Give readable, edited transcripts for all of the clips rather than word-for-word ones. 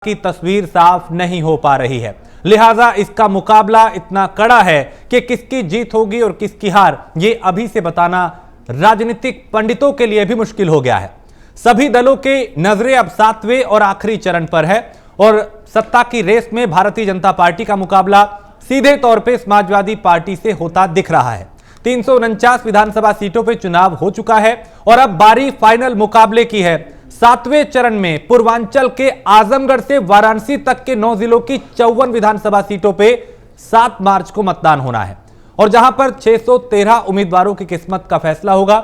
की तस्वीर साफ नहीं हो पा रही है। लिहाजा इसका मुकाबला इतना कड़ा है कि किसकी जीत होगी और किसकी हार, ये अभी से बताना राजनीतिक पंडितों के लिए भी मुश्किल हो गया है। सभी दलों के नजरें अब 7वें और आखिरी चरण पर है और सत्ता की रेस में भारतीय जनता पार्टी का मुकाबला सीधे तौर पर समाजवादी पार्टी से होता दिख रहा है। 349 विधानसभा सीटों पर चुनाव हो चुका है और अब बारी फाइनल मुकाबले की है। 7वें चरण में पूर्वांचल के आजमगढ़ से वाराणसी तक के 9 जिलों की 54 विधानसभा सीटों पे 7 मार्च को मतदान होना है और जहां पर 613 उम्मीदवारों की किस्मत का फैसला होगा।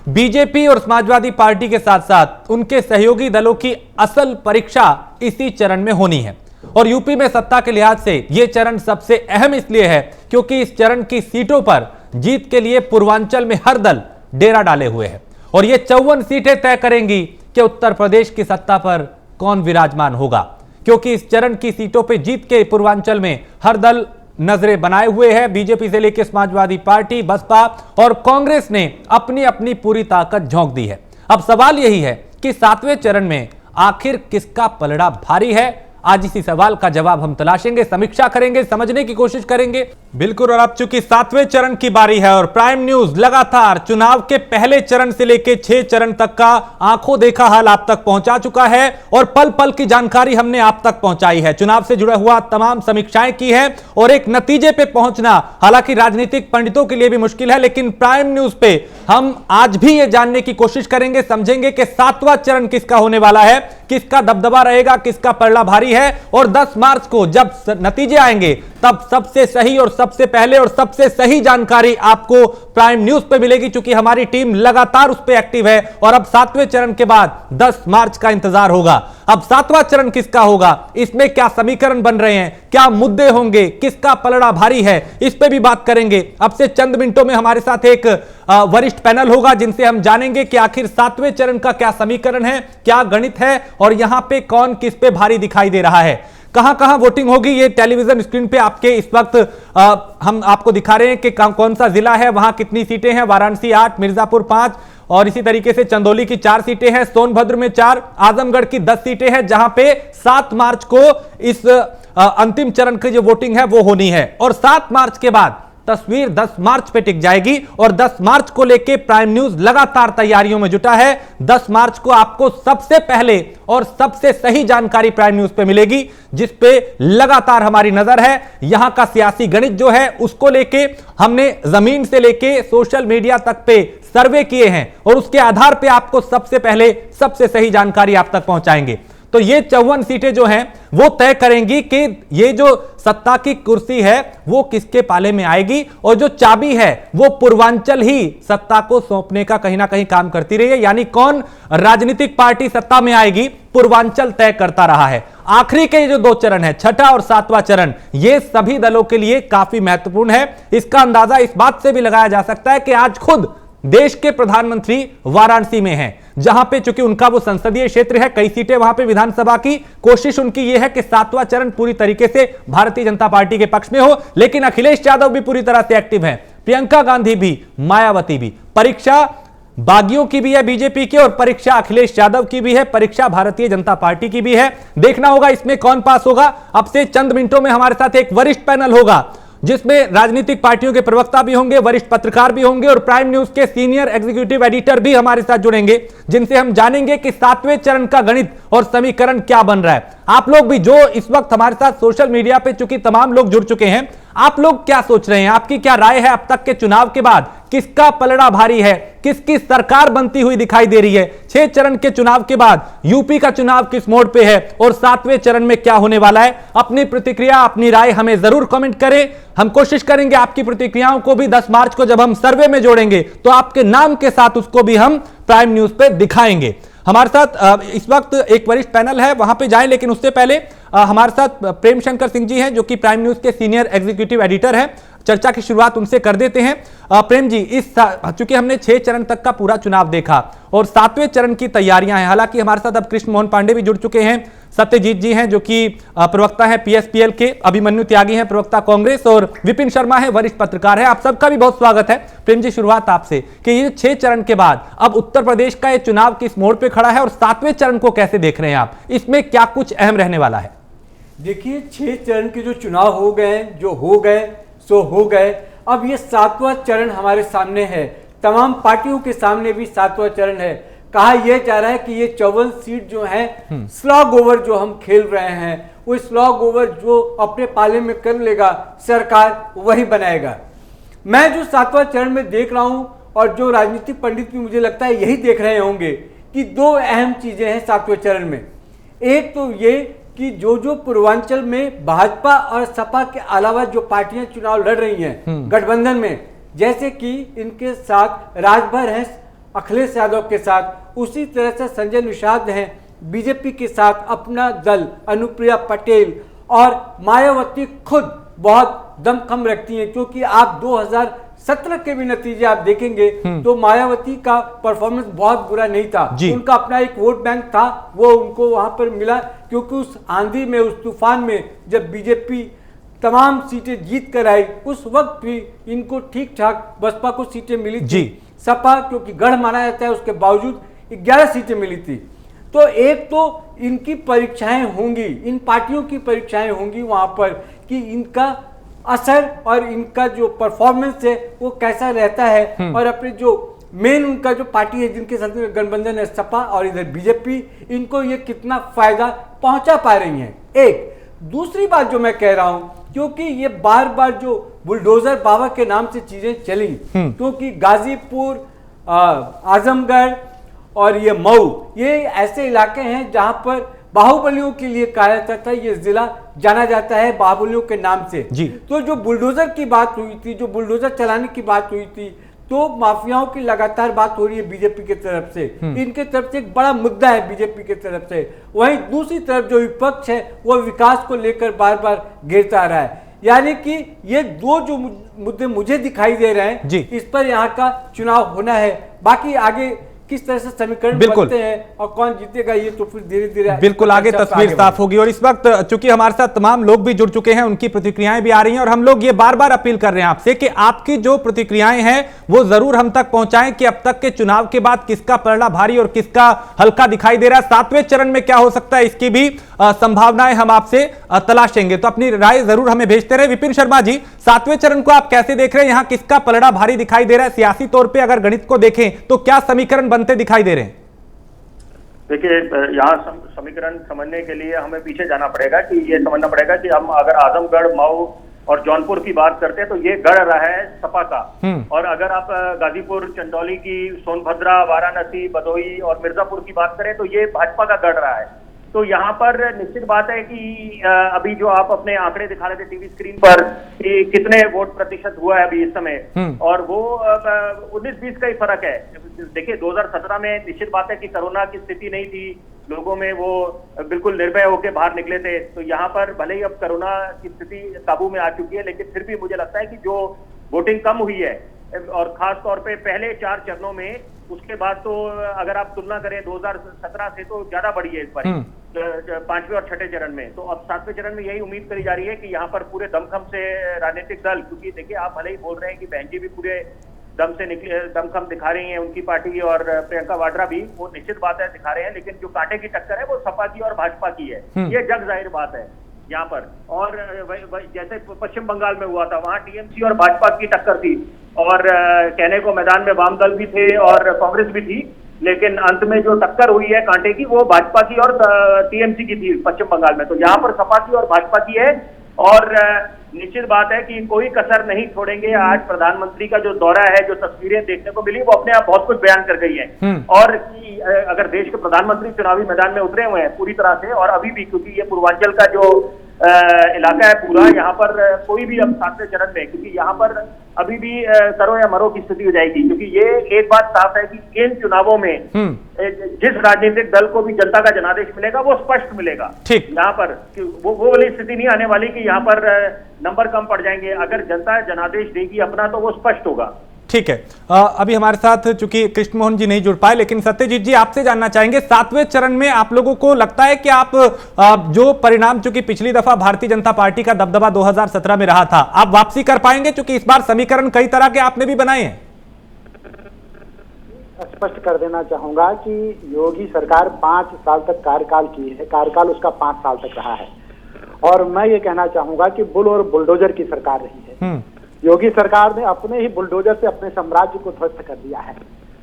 बीजेपी और समाजवादी पार्टी के साथ साथ उनके सहयोगी दलों की असल परीक्षा इसी चरण में होनी है और यूपी में सत्ता के लिहाज से यह चरण सबसे अहम इसलिए है क्योंकि इस चरण की सीटों पर जीत के लिए पूर्वांचल में हर दल डेरा डाले हुए है और ये 54 सीटें तय करेंगी कि उत्तर प्रदेश की सत्ता पर कौन विराजमान होगा, क्योंकि इस चरण की सीटों पे जीत के पूर्वांचल में हर दल नजरें बनाए हुए है। बीजेपी से लेकर समाजवादी पार्टी, बसपा और कांग्रेस ने अपनी अपनी पूरी ताकत झोंक दी है। अब सवाल यही है कि 7वें चरण में आखिर किसका पलड़ा भारी है। आज इसी सवाल का जवाब हम तलाशेंगे, समीक्षा करेंगे, समझने की कोशिश करेंगे। बिल्कुल, और अब चूंकि 7वें चरण की बारी है और प्राइम न्यूज लगातार चुनाव के पहले चरण से लेकर 6 चरण तक का आंखों देखा हाल आप तक पहुंचा चुका है और पल पल की जानकारी हमने आप तक पहुंचाई है। चुनाव से जुड़ा हुआ तमाम समीक्षाएं की है और एक नतीजे पे पहुंचना हालांकि राजनीतिक पंडितों के लिए भी मुश्किल है, लेकिन प्राइम न्यूज पे हम आज भी ये जानने की कोशिश करेंगे, समझेंगे कि 7वां चरण किसका होने वाला है, किसका दबदबा रहेगा, किसका पलड़ा भारी है और 10 मार्च को जब नतीजे आएंगे तब सबसे सही और सबसे पहले और सबसे सही जानकारी आपको प्राइम न्यूज पे मिलेगी, क्योंकि हमारी टीम लगातार उस पे एक्टिव है और अब 7वें चरण के बाद 10 मार्च का इंतजार होगा। अब 7वां चरण किसका होगा, इसमें क्या समीकरण बन रहे हैं, क्या मुद्दे होंगे, किसका पलड़ा भारी है, इस पे भी बात करेंगे। अब से चंद मिनटों में हमारे साथ एक वरिष्ठ पैनल होगा जिनसे हम जानेंगे कि आखिर 7वें चरण का क्या समीकरण है, क्या गणित है और यहां पे कौन किस पे भारी दिखाई दे रहा है, कहां कहां वोटिंग होगी। ये टेलीविजन स्क्रीन पे आपके इस वक्त हम आपको दिखा रहे हैं कि कौन सा जिला है, वहां कितनी सीटें हैं। वाराणसी 8, मिर्जापुर 5 और इसी तरीके से चंदौली की 4 सीटें हैं, सोनभद्र में 4, आजमगढ़ की 10 सीटें हैं, जहां पे 7 मार्च को इस अंतिम चरण की जो वोटिंग है वो होनी है और 7 मार्च के बाद तस्वीर 10 मार्च पे टिक जाएगी और 10 मार्च को लेके प्राइम न्यूज लगातार तैयारियों में जुटा है। 10 मार्च को आपको सबसे पहले और सबसे सही जानकारी प्राइम न्यूज पे मिलेगी, जिस पे लगातार हमारी नजर है। यहां का सियासी गणित जो है उसको लेके हमने जमीन से लेके सोशल मीडिया तक पे सर्वे किए हैं और उसके आधार पे आपको सबसे पहले सबसे सही जानकारी आप तक पहुंचाएंगे। तो ये 54 सीटें जो हैं वो तय करेंगी कि ये जो सत्ता की कुर्सी है वो किसके पाले में आएगी और जो चाबी है वो पूर्वांचल ही सत्ता को सौंपने का कहीं ना कहीं काम करती रही है। यानी कौन राजनीतिक पार्टी सत्ता में आएगी पूर्वांचल तय करता रहा है। आखिरी के जो 2 चरण है, 6ठा और 7वां चरण, ये सभी दलों के लिए काफी महत्वपूर्ण है। इसका अंदाजा इस बात से भी लगाया जा सकता है कि आज खुद देश के प्रधानमंत्री वाराणसी में हैं, जहां पे चूंकि उनका वो संसदीय क्षेत्र है, कई सीटें वहां पे विधानसभा की, कोशिश उनकी ये है कि 7वां चरण पूरी तरीके से भारतीय जनता पार्टी के पक्ष में हो। लेकिन अखिलेश यादव भी पूरी तरह से एक्टिव हैं, प्रियंका गांधी भी, मायावती भी। परीक्षा बागियों की भी है बीजेपी की और परीक्षा अखिलेश यादव की भी है, परीक्षा भारतीय जनता पार्टी की भी है। देखना होगा इसमें कौन पास होगा। अब से चंद मिनटों में हमारे साथ एक वरिष्ठ पैनल होगा जिसमें राजनीतिक पार्टियों के प्रवक्ता भी होंगे, वरिष्ठ पत्रकार भी होंगे और प्राइम न्यूज के सीनियर एग्जीक्यूटिव एडिटर भी हमारे साथ जुड़ेंगे, जिनसे हम जानेंगे कि 7वें चरण का गणित और समीकरण क्या बन रहा है। आप लोग भी जो इस वक्त हमारे साथ सोशल मीडिया पे चूंकि तमाम लोग जुड़ चुके हैं, आप लोग क्या सोच रहे हैं, आपकी क्या राय है अब तक के चुनाव के बाद, किसका पलड़ा भारी है, किसकी सरकार बनती हुई दिखाई दे रही है। 6 चरण के चुनाव के बाद यूपी का चुनाव किस मोड़ पे है और 7वें चरण में क्या होने वाला है। अपनी प्रतिक्रिया, अपनी राय हमें जरूर कमेंट करें। हम कोशिश करेंगे आपकी प्रतिक्रियाओं को भी 10 मार्च को जब हम सर्वे में जोड़ेंगे तो आपके नाम के साथ उसको भी हम प्राइम न्यूज पे दिखाएंगे। हमारे साथ इस वक्त एक वरिष्ठ पैनल है, वहां पे जाएं, लेकिन उससे पहले हमारे साथ प्रेम शंकर सिंह जी हैं जो कि प्राइम न्यूज के सीनियर एग्जीक्यूटिव एडिटर हैं। चर्चा की शुरुआत उनसे कर देते हैं। प्रेम जी, चूंकि हमने 6 चरण तक का पूरा चुनाव देखा और 7वें चरण की तैयारियां हैं, हालांकि हमारे साथ अब कृष्ण मोहन पांडे भी जुड़ चुके हैं, सत्यजीत जी हैं जो कि प्रवक्ता है पीएसपीएल के, अभिमन्यु त्यागी हैं प्रवक्ता कांग्रेस, और विपिन शर्मा है वरिष्ठ पत्रकार है। आप सबका भी बहुत स्वागत है। प्रेम जी, शुरुआत आपसे कि ये 6 चरण के बाद अब उत्तर प्रदेश का ये चुनाव किस मोड़ पे खड़ा है और 7वें चरण को कैसे देख रहे हैं आप, इसमें क्या कुछ अहम रहने वाला है? देखिए, 6 चरण के जो चुनाव हो गए, जो हो गए सो हो गए। अब ये 7वां चरण हमारे सामने है, तमाम पार्टियों के सामने भी 7वां चरण है। कहा यह जा रहा है कि ये 54 सीट जो है स्लॉग ओवर जो हम खेल रहे हैं, वो स्लॉग ओवर जो अपने पाले में कर लेगा सरकार वही बनाएगा। मैं जो 7वां चरण में देख रहा हूं और जो राजनीतिक पंडित भी मुझे लगता है यही देख रहे होंगे कि 2 अहम चीजें हैं 7वें चरण में। एक तो ये कि जो पूर्वांचल में भाजपा और सपा के अलावा जो पार्टियां चुनाव लड़ रही हैं गठबंधन में, जैसे कि इनके साथ राजभर है अखिलेश यादव के साथ, उसी तरह से संजय निषाद हैं बीजेपी के साथ अपना दल, अनुप्रिया पटेल और मायावती खुद बहुत दमखम रखती हैं, क्योंकि आप 2017 के भी नतीजे आप देखेंगे तो मायावती का परफॉर्मेंस बहुत बुरा नहीं था। उनका अपना एक वोट बैंक था, वो उनको वहां पर मिला, क्योंकि उस आंधी में, उस तूफान में जब बीजेपी तमाम सीटें जीत कर आई, उस वक्त भी इनको ठीक ठाक बसपा को सीटें मिली थी। सपा क्योंकि गढ़ माना जाता है, उसके बावजूद 11 सीटें मिली थी। तो एक तो इनकी परीक्षाएं होंगी, इन पार्टियों की परीक्षाएं होंगी वहां पर कि इनका असर और इनका जो परफॉर्मेंस है वो कैसा रहता है, और अपने जो मेन उनका जो पार्टी है जिनके साथ में गठबंधन है सपा और इधर बीजेपी, इनको ये कितना फायदा पहुंचा पा रही हैं। एक दूसरी बात जो मैं कह रहा हूं, क्योंकि ये बार बार जो बुलडोजर बाबा के नाम से चीजें चली, क्योंकि गाजीपुर, आजमगढ़ और ये मऊ, ये ऐसे इलाके हैं जहां पर बाहुबलियों के लिए कहा जाता था, ये जिला जाना जाता है बाहुबलियों के नाम से। तो जो बुलडोजर की बात हुई थी, जो बुलडोजर चलाने की बात हुई थी, तो माफियाओं की लगातार बात हो रही है बीजेपी की तरफ से, इनके तरफ से एक बड़ा मुद्दा है बीजेपी की तरफ से। वहीं दूसरी तरफ जो विपक्ष है वो विकास को लेकर बार बार घेरता रहा है। यानी कि ये 2 जो मुद्दे मुझे दिखाई दे रहे हैं, इस पर यहाँ का चुनाव होना है। बाकी आगे किस तरह से समीकरण बनते हैं और कौन जीतेगा, ये तो फिर धीरे धीरे बिल्कुल आगे तस्वीर साफ होगी। और इस वक्त चूंकि हमारे साथ तमाम लोग भी जुड़ चुके हैं, उनकी प्रतिक्रियाएं भी आ रही हैं, और हम लोग ये बार बार अपील कर रहे हैं आपसे कि आपकी जो प्रतिक्रियाएं हैं वो जरूर हम तक पहुंचाएं कि अब तक के चुनाव के बाद किसका पलड़ा भारी और किसका हल्का दिखाई दे रहा है, 7वें चरण में क्या हो सकता है, इसकी भी संभावनाएं हम आपसे तलाशेंगे। तो अपनी राय जरूर हमें भेजते रहे। विपिन शर्मा जी, 7वें चरण को आप कैसे देख रहे हैं, यहां किसका पलड़ा भारी दिखाई दे रहा है सियासी तौर पर? अगर गणित को देखें तो क्या समीकरण बनते दिखाई दे रहे हैं? देखिए, यहाँ समीकरण समझने के लिए हमें पीछे जाना पड़ेगा कि ये समझना पड़ेगा कि हम अगर आजमगढ़, मऊ और जौनपुर की बात करते हैं तो ये गढ़ रहा है सपा का, और अगर आप गाजीपुर, चंदौली की, सोनभद्रा, वाराणसी, भदोही और मिर्जापुर की बात करें तो ये भाजपा का गढ़ रहा है। तो यहाँ पर निश्चित बात है कि अभी जो आप अपने आंकड़े दिखा रहे थे टीवी स्क्रीन पर कि कितने वोट प्रतिशत हुआ है अभी इस समय, और वो 19-20 का ही फर्क है। देखिए, 2017 में निश्चित बात है कि कोरोना की स्थिति नहीं थी, लोगों में वो बिल्कुल निर्भय होकर बाहर निकले थे। तो यहाँ पर भले ही अब कोरोना की स्थिति काबू में आ चुकी है, लेकिन फिर भी मुझे लगता है कि जो वोटिंग कम हुई है, और खास तौर पे पहले 4 चरणों में, उसके बाद तो अगर आप तुलना करें 2017 से तो ज्यादा बढ़ी है इस बार 5वें और 6ठे चरण में। तो अब 7वें चरण में यही उम्मीद करी जा रही है कि यहाँ पर पूरे दमखम से राजनीतिक दल, क्योंकि देखिए आप भले ही बोल रहे हैं कि बहन जी भी पूरे दम से निकले, दमखम दिखा रही हैं, उनकी पार्टी और प्रियंका वाड्रा भी, वो निश्चित बात है दिखा रहे हैं, लेकिन जो कांटे की टक्कर है वो सपा की और भाजपा की है, ये जग जाहिर बात है यहाँ पर। और जैसे पश्चिम बंगाल में हुआ था, वहां टीएमसी और भाजपा की टक्कर थी, और कहने को मैदान में वाम दल भी थे और कांग्रेस भी थी, लेकिन अंत में जो टक्कर हुई है कांटे की वो भाजपा की और टीएमसी की थी पश्चिम बंगाल में। तो यहाँ पर सपा की और भाजपा की है, और निश्चित बात है कि कोई कसर नहीं छोड़ेंगे। आज प्रधानमंत्री का जो दौरा है, जो तस्वीरें देखने को मिली, वो अपने आप बहुत कुछ बयान कर गई है। और अगर देश के प्रधानमंत्री चुनावी मैदान में उतरे हुए हैं पूरी तरह से, और अभी भी, क्योंकि ये पूर्वांचल का जो इलाका है पूरा, यहाँ पर कोई भी अब 7वें चरण में, क्योंकि यहाँ पर अभी भी करो या मरो की स्थिति हो जाएगी, क्योंकि ये एक बात साफ है कि इन चुनावों में जिस राजनीतिक दल को भी जनता का जनादेश मिलेगा वो स्पष्ट मिलेगा। ठीक, यहाँ पर वो वाली स्थिति नहीं आने वाली कि यहाँ पर नंबर कम पड़ जाएंगे। अगर जनता जनादेश देगी अपना तो वो स्पष्ट होगा। ठीक है, अभी हमारे साथ चूंकि कृष्ण मोहन जी नहीं जुड़ पाए, लेकिन सत्यजीत जी आपसे जानना चाहेंगे 7वें चरण में आप लोगों को लगता है कि आप जो परिणाम, चूंकि पिछली दफा भारतीय जनता पार्टी का दबदबा 2017 में रहा था, आप वापसी कर पाएंगे? चूंकि इस बार समीकरण कई तरह के आपने भी बनाए हैं। स्पष्ट कर देना चाहूंगा कि योगी सरकार 5 साल तक कार्यकाल की है, कार्यकाल उसका 5 साल तक रहा है, और मैं ये कहना चाहूंगा कि बुल और बुलडोजर की सरकार रही है। योगी सरकार ने अपने ही बुलडोजर से अपने साम्राज्य को ध्वस्त कर दिया है।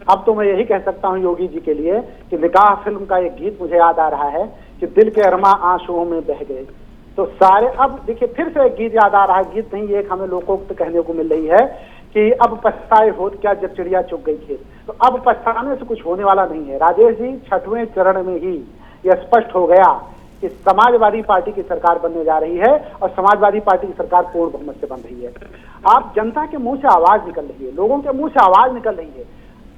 अब तो मैं यही कह सकता हूं योगी जी के लिए कि निकाह फिल्म का एक गीत मुझे याद आ रहा है कि दिल के अरमा आंसुओं में बह गए, तो सारे, अब देखिए फिर से एक गीत याद आ रहा है, गीत नहीं एक हमें लोकोक्त कहने को मिल रही है कि अब पछताए होत क्या जब चिड़िया चुग गई खेत। तो अब पछताने से कुछ होने वाला नहीं है राजेश जी। 6वें चरण में ही यह स्पष्ट हो गया कि समाजवादी पार्टी की सरकार बनने जा रही है, और समाजवादी पार्टी की सरकार पूर्ण बहुमत से बन रही है। आप जनता के मुंह से आवाज निकल रही है, लोगों के मुंह से आवाज निकल रही है।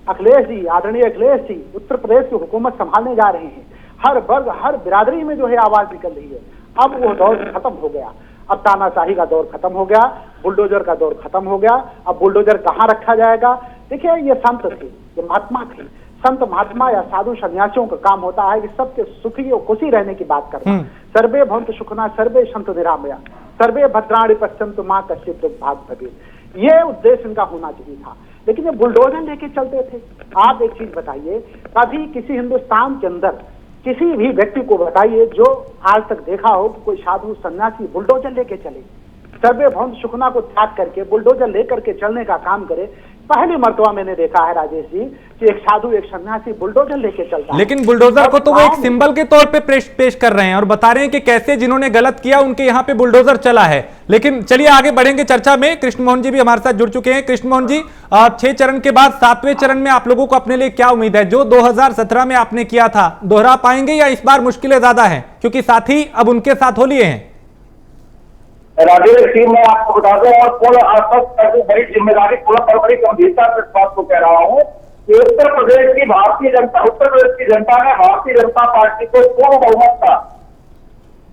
अखिलेश जी, आदरणीय अखिलेश जी उत्तर प्रदेश की हुकूमत संभालने जा रहे हैं, हर वर्ग हर बिरादरी में जो है आवाज निकल रही है। अब वो दौर खत्म हो गया, अब तानाशाही का दौर खत्म हो गया, बुलडोजर का दौर खत्म हो गया। अब बुलडोजर कहाँ रखा जाएगा? देखिए ये संत थे, ये महात्मा थे, संत महात्मा या साधु सन्यासियों का काम होता है कि सबके सुखी और खुशी रहने की बात करना। सर्वे भवन्तु सुखिनः सर्वे सन्तु निरामया सर्वे भद्राणि पश्यन्तु मा कश्चित् दुर्भाग् भवेत्। ये उद्देश्य इनका होना चाहिए था, लेकिन ये बुलडोजर लेके चलते थे। आप एक चीज बताइए, कभी किसी हिंदुस्तान के अंदर किसी भी व्यक्ति को बताइए जो आज तक देखा हो कि कोई साधु सन्यासी बुलडोजर लेके चले, सर्वे भवन्तु सुखिनः को त्याग करके बुलडोजर लेकर के चलने का काम करे। पहली मर्तबा मैंने देखा है राजेश जी कि एक साधु एक सन्यासी बुलडोजर लेके चलता है। लेकिन बुलडोजर को तो वो एक सिंबल के तौर पे पेश कर रहे हैं और बता रहे हैं कि कैसे जिन्होंने गलत किया उनके यहाँ पे बुलडोजर चला है। लेकिन चलिए आगे बढ़ेंगे चर्चा में। कृष्ण मोहन जी भी हमारे साथ जुड़ चुके हैं। कृष्ण मोहन जी, 6 चरण के बाद 7वें चरण में आप लोगों को अपने लिए क्या उम्मीद है? जो 2017 में आपने किया था दोहरा पाएंगे या इस बार मुश्किलें ज्यादा है, क्योंकि साथी अब उनके साथ हो लिए हैं? राजेश जी, मैं आपको बता दूं और पूर्ण आस्था बड़ी जिम्मेदारी पूरा बड़ी गंभीरता से इस बात को कह रहा हूँ कि उत्तर प्रदेश की जनता ने भारतीय जनता पार्टी को पूर्ण बहुमत का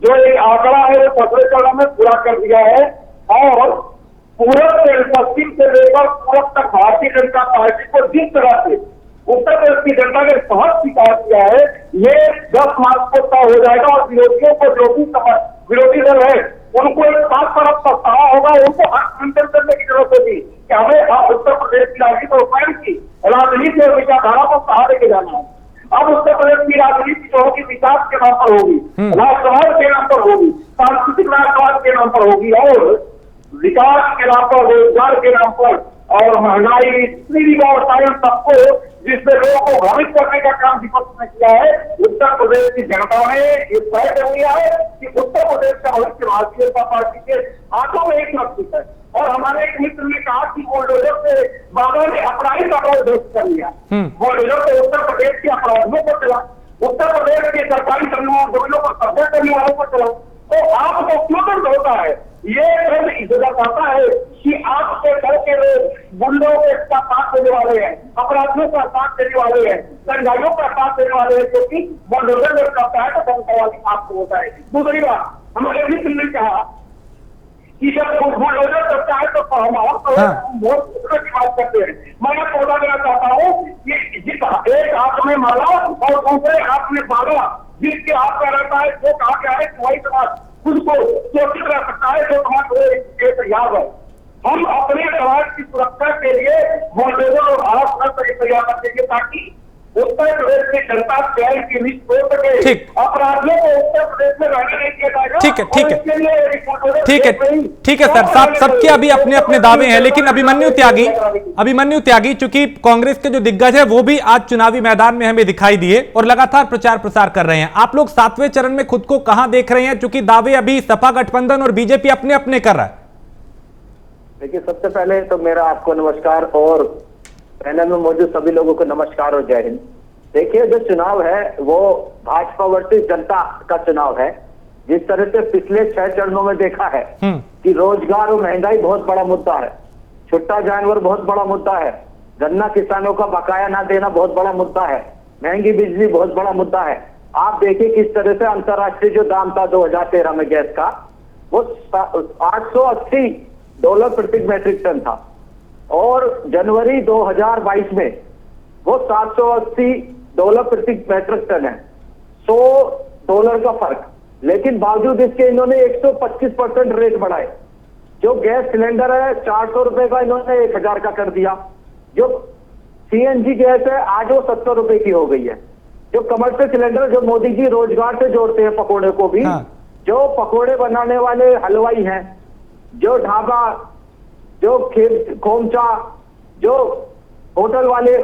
जो एक आंकड़ा है वो 7वें चरण में पूरा कर दिया है, और पूरब से पश्चिम से लेकर पूरब तक भारतीय जनता पार्टी को जिस तरह से उत्तर प्रदेश की जनता ने बहुत स्वीकार किया है, ये 10 मार्च को तय हो जाएगा। और विरोधियों को जो भी विरोधी दल है उनको एक बात पर अब पछतावा होगा, उनको हर चिंतन करने की जरूरत होगी कि हमें उत्तर प्रदेश की राजनीति और विचारधारा को कहाँ लेके जाना है। अब उत्तर प्रदेश की राजनीति जो होगी विकास के नाम पर होगी, राष्ट्रवाद के नाम पर होगी, सांस्कृतिक राष्ट्रवाद के नाम पर होगी, और विकास के नाम पर, रोजगार के नाम पर, और महंगाई सबको जिसमें लोगों को भ्रमित करने का काम विपक्ष ने किया है। उत्तर प्रदेश की जनता ने ये तय कर लिया है कि उत्तर प्रदेश का भविष्य भारतीय जनता पार्टी के हाथों में एक मजबूत है। और हमारे एक मित्र ने कहा कि बुलडोजर से बाबा ने अपराधी का रोल दोस्त कर लिया। बुलडोजर से उत्तर प्रदेश के अपराधियों पर चला, उत्तर प्रदेश के सरकारी जमीनों पर कब्जा करने वालों पर चला। तो आपको क्यों दर्द होता है? ये दर्द इस वजह आता है कि आपके घर के लोग गुंडों के साथ देने वाले हैं, अपराधियों का साथ देने वाले हैं, दंगाइयों का साथ देने वाले हैं, क्योंकि बुलडोजर जब करता है तो दंगावादी आपको होता है। दूसरी बात, हमारे मित्र ने कहा कि जब बुलडोजर करता है तो हम बहुत की बात करते हैं। मैं आपको बता देना चाहता हूँ कि जिस एक हाथ में माला और दूसरे हाथ में बाला, जिसके हाथ में रहता है वो कहा गया है वही समाज खुद को सुरक्षित रह सकता है जो समाज तैयार है। हम अपने समाज की सुरक्षा के लिए बुलडोजर और भारत तैयार करते हैं ताकि उत्तर प्रदेश की जनता न्याय की निष्ठ हो सके, अपराधियों को उत्तर प्रदेश में रहने नहीं दिया जाएगा। ठीक है सर, सबके अभी अपने अपने दावे हैं, लेकिन अभिमन्यु त्यागी चूंकि कांग्रेस के जो दिग्गज है वो भी आज चुनावी मैदान में हमें दिखाई दिए और लगातार प्रचार प्रसार कर रहे हैं। आप लोग 7वें चरण में खुद को कहां देख रहे हैं, चूंकि दावे अभी सपा गठबंधन और बीजेपी अपने अपने कर रहा है? देखिए, सबसे पहले तो मेरा आपको नमस्कार और पैनल में मौजूद सभी लोगों को नमस्कार और जय हिंद। देखिए, जो चुनाव है वो भाजपा वर्सेस जनता का चुनाव है, जिस तरह से पिछले 6 चरणों में देखा है कि रोजगार और महंगाई बहुत बड़ा मुद्दा है, छुट्टा जानवर बहुत बड़ा मुद्दा है, गन्ना किसानों का बकाया ना देना बहुत बड़ा मुद्दा है, महंगी बिजली बहुत बड़ा मुद्दा है। आप देखिए किस तरह से अंतर्राष्ट्रीय जो दाम था 2013 में गैस का, वो $880 प्रति मैट्रिक टन था, और जनवरी 2022 में वो $780 प्रति मैट्रिक टन है, $100 का फर्क। लेकिन बावजूद इसके इन्होंने 125% रेट बढ़ाए। जो गैस सिलेंडर है 400 रुपए का, इन्होंने 1000 का कर दिया। जो सीएनजी गैस है आज वो 70 रुपए की हो गई है। जो कमर्शियल सिलेंडर, जो मोदी जी रोजगार से जोड़ते हैं पकोड़े को भी, जो पकोड़े बनाने वाले हलवाई हैं, जो ढाबा, जो खोमचा, जो होटल वाले,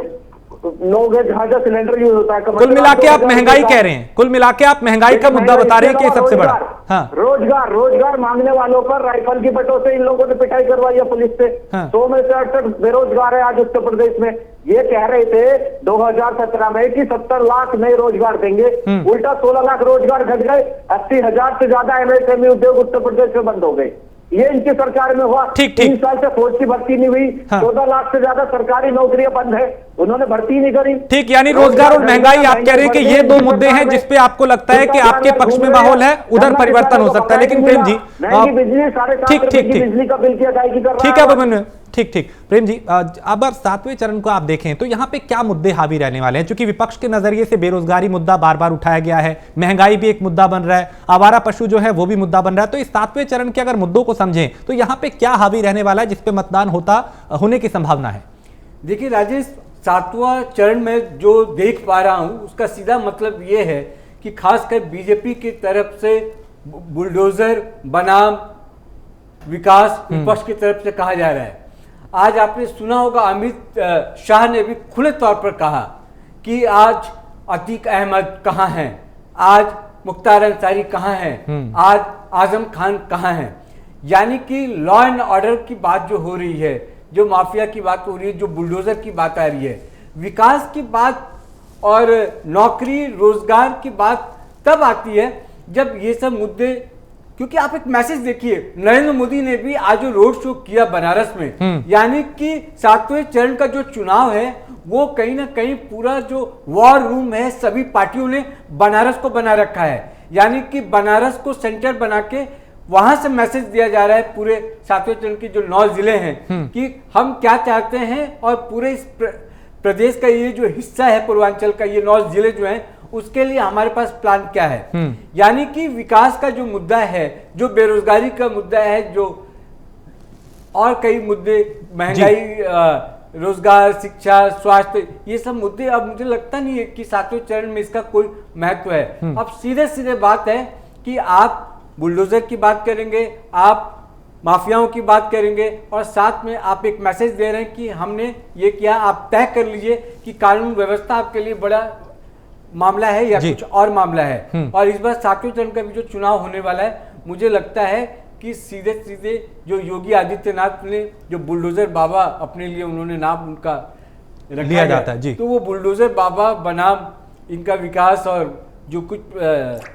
9 गज जहां सिलेंडर यूज होता है। कुल मिला के आप महंगाई कह रहे हैं, कुल मिला के आप महंगाई का मुद्दा बता रहे हैं कि सबसे बड़ा। हाँ। रोजगार मांगने वालों पर राइफल की बटों से इन लोगों ने पिटाई करवाई है पुलिस से। 100 में से 68 बेरोजगार है आज उत्तर प्रदेश में। ये कह रहे थे 2017 में कि 70 लाख नए रोजगार देंगे, उल्टा 16 लाख रोजगार घट गए। 80,000 से ज्यादा एमएसएमई उद्योग उत्तर प्रदेश में बंद हो गए। ये इनकी सरकार में हुआ। 3 साल से फौज की भर्ती नहीं हुई। 14 लाख से ज्यादा सरकारी नौकरियां बंद है, उन्होंने भर्ती नहीं करी। ठीक, यानी रोजगार और महंगाई आप कह रहे हैं कि ये 2 मुद्दे हैं जिसपे आपको लगता है कि आपके पक्ष में माहौल है, उधर परिवर्तन हो सकता है। लेकिन प्रेम जी, बिजली 7.5 बिजली का बिल की अदायगी कर रहा है। ठीक है अभिमन्यु, ठीक प्रेम जी, अब 7वें चरण को आप देखें तो यहाँ पे क्या मुद्दे हावी रहने वाले हैं? क्योंकि विपक्ष के नजरिए से बेरोजगारी मुद्दा बार बार उठाया गया है, महंगाई भी एक मुद्दा बन रहा है, आवारा पशु जो है वो भी मुद्दा बन रहा है। तो इस 7वें चरण के अगर मुद्दों को समझें तो यहाँ पे क्या हावी रहने वाला है जिसपे मतदान होने की संभावना है? देखिए राजेश, 7वां चरण में जो देख पा रहा हूं उसका सीधा मतलब ये है कि खासकर बीजेपी की तरफ से बुलडोजर बनाम विकास विपक्ष की तरफ से कहा जा रहा है। आज आपने सुना होगा अमित शाह ने भी खुले तौर पर कहा कि आज अतीक अहमद कहाँ हैं, आज मुख्तार अंसारी कहाँ हैं, आज आजम खान कहाँ हैं। यानी कि लॉ एंड ऑर्डर की बात जो हो रही है, जो माफिया की बात हो रही है, जो बुलडोजर की बात आ रही है, विकास की बात और नौकरी रोजगार की बात तब आती है जब ये सब मुद्दे, क्योंकि आप एक मैसेज देखिए, नरेंद्र मोदी ने भी आज जो रोड शो किया बनारस में, यानी कि 7वें चरण का जो चुनाव है वो कहीं ना कहीं पूरा जो वॉर रूम है सभी पार्टियों ने बनारस को बना रखा है। यानी कि बनारस को सेंटर बना के वहां से मैसेज दिया जा रहा है पूरे 7वें चरण के जो 9 जिले हैं कि हम क्या चाहते हैं, और पूरे इस प्रदेश का ये जो हिस्सा है पूर्वांचल का, ये 9 जिले जो हैं उसके लिए हमारे पास प्लान क्या है। यानी कि विकास का जो मुद्दा है, जो बेरोजगारी का मुद्दा है, जो और कई मुद्दे, महंगाई, रोजगार, शिक्षा, स्वास्थ्य, ये सब मुद्दे अब मुझे लगता नहीं है कि 7वें चरण में इसका कोई महत्व है। अब सीधे सीधे बात है कि आप बुलडोजर की बात करेंगे, आप माफियाओं की बात करेंगे, और साथ में आप एक मैसेज दे रहे हैं कि हमने ये किया, आप तय कर लीजिए कि कानून व्यवस्था आपके लिए बड़ा मामला है या कुछ और मामला है। और इस बार 7वें चरण का भी जो चुनाव होने वाला है, मुझे लगता है कि सीधे सीधे जो योगी आदित्यनाथ ने जो बुलडोजर बाबा अपने लिए उन्होंने नाम उनका लिया जाता है जी, तो वो बुलडोजर बाबा बनाम इनका विकास और जो कुछ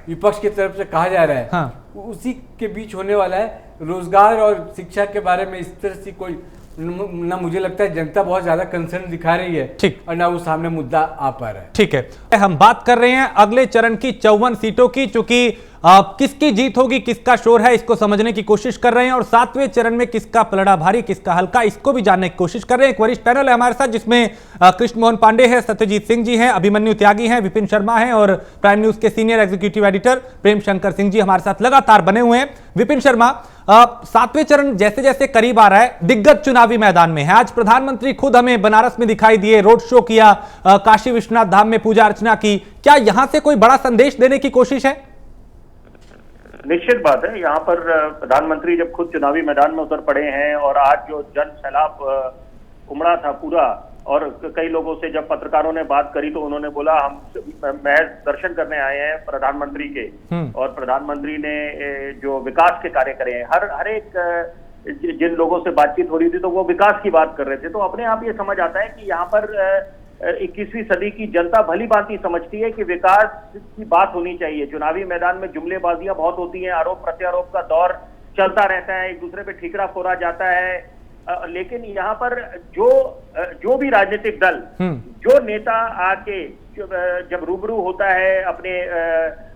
विपक्ष की तरफ से कहा जा रहा है, उसी के बीच होने वाला है। रोजगार और शिक्षा के बारे में इस तरह से कोई ना, मुझे लगता है जनता बहुत ज्यादा कंसर्न दिखा रही है, ठीक, और ना वो सामने मुद्दा आ पा रहा है। ठीक है, हम बात कर रहे हैं अगले चरण की 54 सीटों की, चूंकि किसकी जीत होगी, किसका शोर है, इसको समझने की कोशिश कर रहे हैं, और 7वें चरण में किसका पलड़ा भारी, किसका हल्का, इसको भी जानने की कोशिश कर रहे हैं। एक वरिष्ठ पैनल है हमारे साथ जिसमें कृष्ण मोहन पांडे है, सत्यजीत सिंह जी हैं, अभिमन्यु त्यागी हैं, विपिन शर्मा हैं, और प्राइम न्यूज के senior executive editor Prem Shankar Singh ji हमारे साथ लगातार बने हुए हैं। विपिन शर्मा, 7वें चरण जैसे जैसे करीब आ रहा है, दिग्गज चुनावी मैदान में है। आज प्रधानमंत्री खुद हमें बनारस में दिखाई दिए, रोड शो किया, काशी विश्वनाथ धाम में पूजा अर्चना की। क्या यहां से कोई बड़ा संदेश देने की कोशिश है? निश्चित बात है, यहाँ पर प्रधानमंत्री जब खुद चुनावी मैदान में उतर पड़े हैं, और आज जो जन सैलाब उमड़ा था पूरा, और कई लोगों से जब पत्रकारों ने बात करी तो उन्होंने बोला हम महज दर्शन करने आए हैं प्रधानमंत्री के, और प्रधानमंत्री ने जो विकास के कार्य करे हैं, हर एक जिन लोगों से बातचीत हो रही थी तो वो विकास की बात कर रहे थे। तो अपने आप ये समझ आता है कि यहाँ पर 21वीं सदी की जनता भली भांति समझती है कि विकास की बात होनी चाहिए। चुनावी मैदान में जुमलेबाजियां बहुत होती हैं, आरोप प्रत्यारोप का दौर चलता रहता है, एक दूसरे पे ठीकरा फोड़ा जाता है, लेकिन यहाँ पर जो भी राजनीतिक दल, जो नेता आके जब रूबरू होता है अपने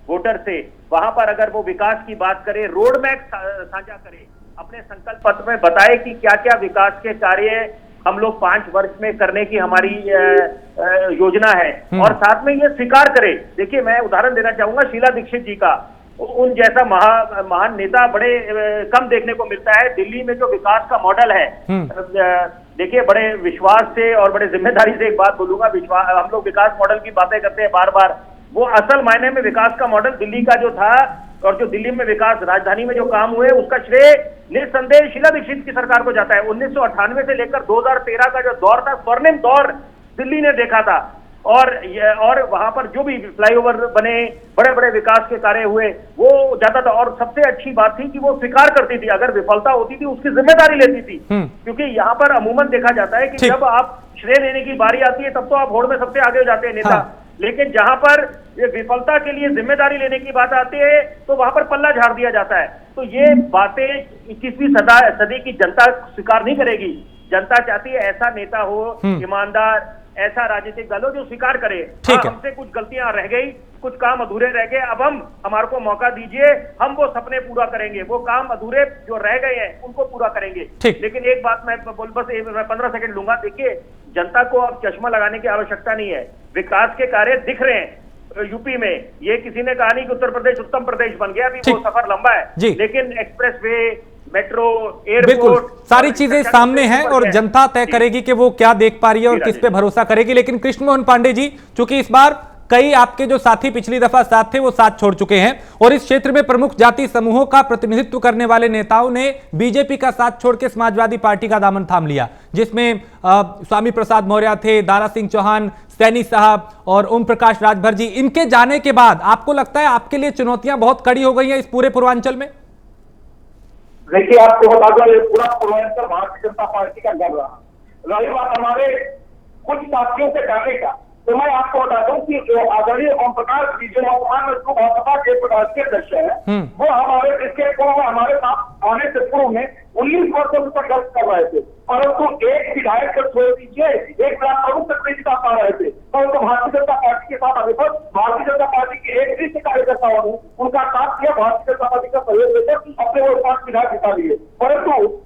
वोटर से, वहां पर अगर वो विकास की बात करे, रोड मैप साझा करे, अपने संकल्प पत्र में बताए कि क्या क्या विकास के कार्य हम लोग 5 वर्ष में करने की हमारी योजना है, और साथ में ये स्वीकार करे। देखिए, मैं उदाहरण देना चाहूंगा शीला दीक्षित जी का। उन जैसा महान नेता बड़े कम देखने को मिलता है। दिल्ली में जो विकास का मॉडल है, देखिए, बड़े विश्वास से और बड़े जिम्मेदारी से एक बात बोलूंगा, हम लोग विकास मॉडल की बातें करते हैं बार बार, वो असल मायने में विकास का मॉडल दिल्ली का जो था, और जो दिल्ली में विकास, राजधानी में जो काम हुए, उसका श्रेय निस्संदेह शीला दीक्षित की सरकार को जाता है। 1998 से लेकर 2013 का जो दौर था, स्वर्णिम दौर दिल्ली ने देखा था, और वहां पर जो भी फ्लाईओवर बने, बड़े बड़े विकास के कार्य हुए, वो जाता था। और सबसे अच्छी बात थी कि वो स्वीकार करती थी, अगर विफलता होती थी उसकी जिम्मेदारी लेती थी। क्योंकि यहाँ पर अमूमन देखा जाता है कि जब आप श्रेय लेने की बारी आती है, तब तो आप होड़ में सबसे आगे हो जाते हैं नेता। लेकिन जहां पर ये विफलता के लिए जिम्मेदारी लेने की बात आती है, तो वहां पर पल्ला झाड़ दिया जाता है। तो ये बातें 21वीं सदी की जनता स्वीकार नहीं करेगी। जनता चाहती है ऐसा नेता हो, ईमानदार, ऐसा राजनीतिक दल हो जो स्वीकार करे, हमसे कुछ गलतियां रह गई, कुछ काम अधूरे रह गए, अब हमारे को मौका दीजिए, हम वो सपने पूरा करेंगे, वो काम अधूरे जो रह गए हैं उनको पूरा करेंगे। लेकिन एक बात मैं मैं 15 सेकंड लूंगा। देखिए, जनता को अब चश्मा लगाने की आवश्यकता नहीं है, विकास के कार्य दिख रहे हैं यूपी में। ये किसी ने कहा नहीं कि उत्तर प्रदेश उत्तम प्रदेश बन गया, अभी वो सफर लंबा है, लेकिन एक्सप्रेसवे, मेट्रो, एयरपोर्ट, सारी चीजें सामने हैं और जनता तय करेगी कि वो क्या देख पा रही है और किस पे भरोसा करेगी। लेकिन कृष्ण मोहन पांडे जी, चूंकि इस बार कई आपके जो साथी पिछली दफा साथ थे वो साथ छोड़ चुके हैं, और इस क्षेत्र में प्रमुख जाति समूहों का प्रतिनिधित्व करने वाले नेताओं ने बीजेपी का साथ छोड़ के समाजवादी पार्टी का दामन थाम लिया, जिसमें स्वामी प्रसाद मौर्य थे, दारा सिंह चौहान, सैनी साहब और ओम प्रकाश राजभर जी। इनके जाने के बाद आपको लगता है आपके लिए चुनौतियां बहुत कड़ी हो गई हैं इस पूरे पूर्वांचल में? देखिए, आपको बता दो, ये पूरा पूर्वांचल भारतीय जनता पार्टी का गढ़ रहा। रही बात हमारे कुछ साथियों से जाने का, तो मैं आपको बता दूं कि आदरणीय ओम प्रकाश जी जो भाजपा के राष्ट्रीय अध्यक्ष है, वो हमारे इसके पूर्व हमारे साथ आने से पूर्व में 19 वर्षों तक गश्त कर रहे थे, परंतु एक विधायक को छोड़ दीजिए, एक ब्लॉक प्रमुख तक नहीं पा रहे थे, परंतु भारतीय जनता पार्टी के साथ आगे पर भारतीय जनता पार्टी के एक दृष्टि कार्यकर्ता हूँ, उनका साथ किया, भारतीय जनता पार्टी का सहयोग लेकर अपने वो 5 विधायक जिता लिए। परंतु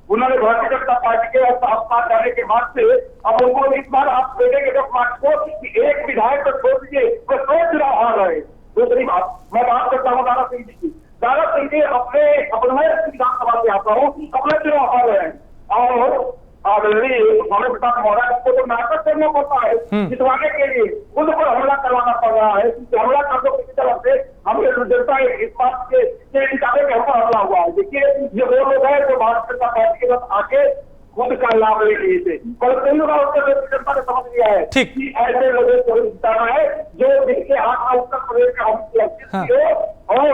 उन्होंने भारतीय जनता पार्टी के साथ जाने के बाद से अब उनको इस बार आप देखेंगे जब मार्च को कि एक विधायक को छोड़ दीजिए, वो 100 चुनाव हार रहे। दूसरी बात मैं बात करता हूँ दारा सिंह जी की। दारा सिंह जी अपने विधानसभा से आता हूँ, अपने चुनाव हार रहे हैं, और आदरणीय स्वामी प्रसाद मौर्य को तो नाटक करना पड़ता है जितवाने के लिए, उन पर हमला करवाना पड़ रहा है। हमला कर दो किसी तरह से, हमें जनता इस बात के निकाले के हमला हमला हुआ है। देखिए, ये वो लोग हैं जो भारतीय जनता पार्टी के साथ आके खुद का लाभ ले लिए थे, पर कई लोग जनता ने समझ लिया है कि ऐसे लोगों को जिताना है जो जिनके हाथ में उत्तर प्रदेश का और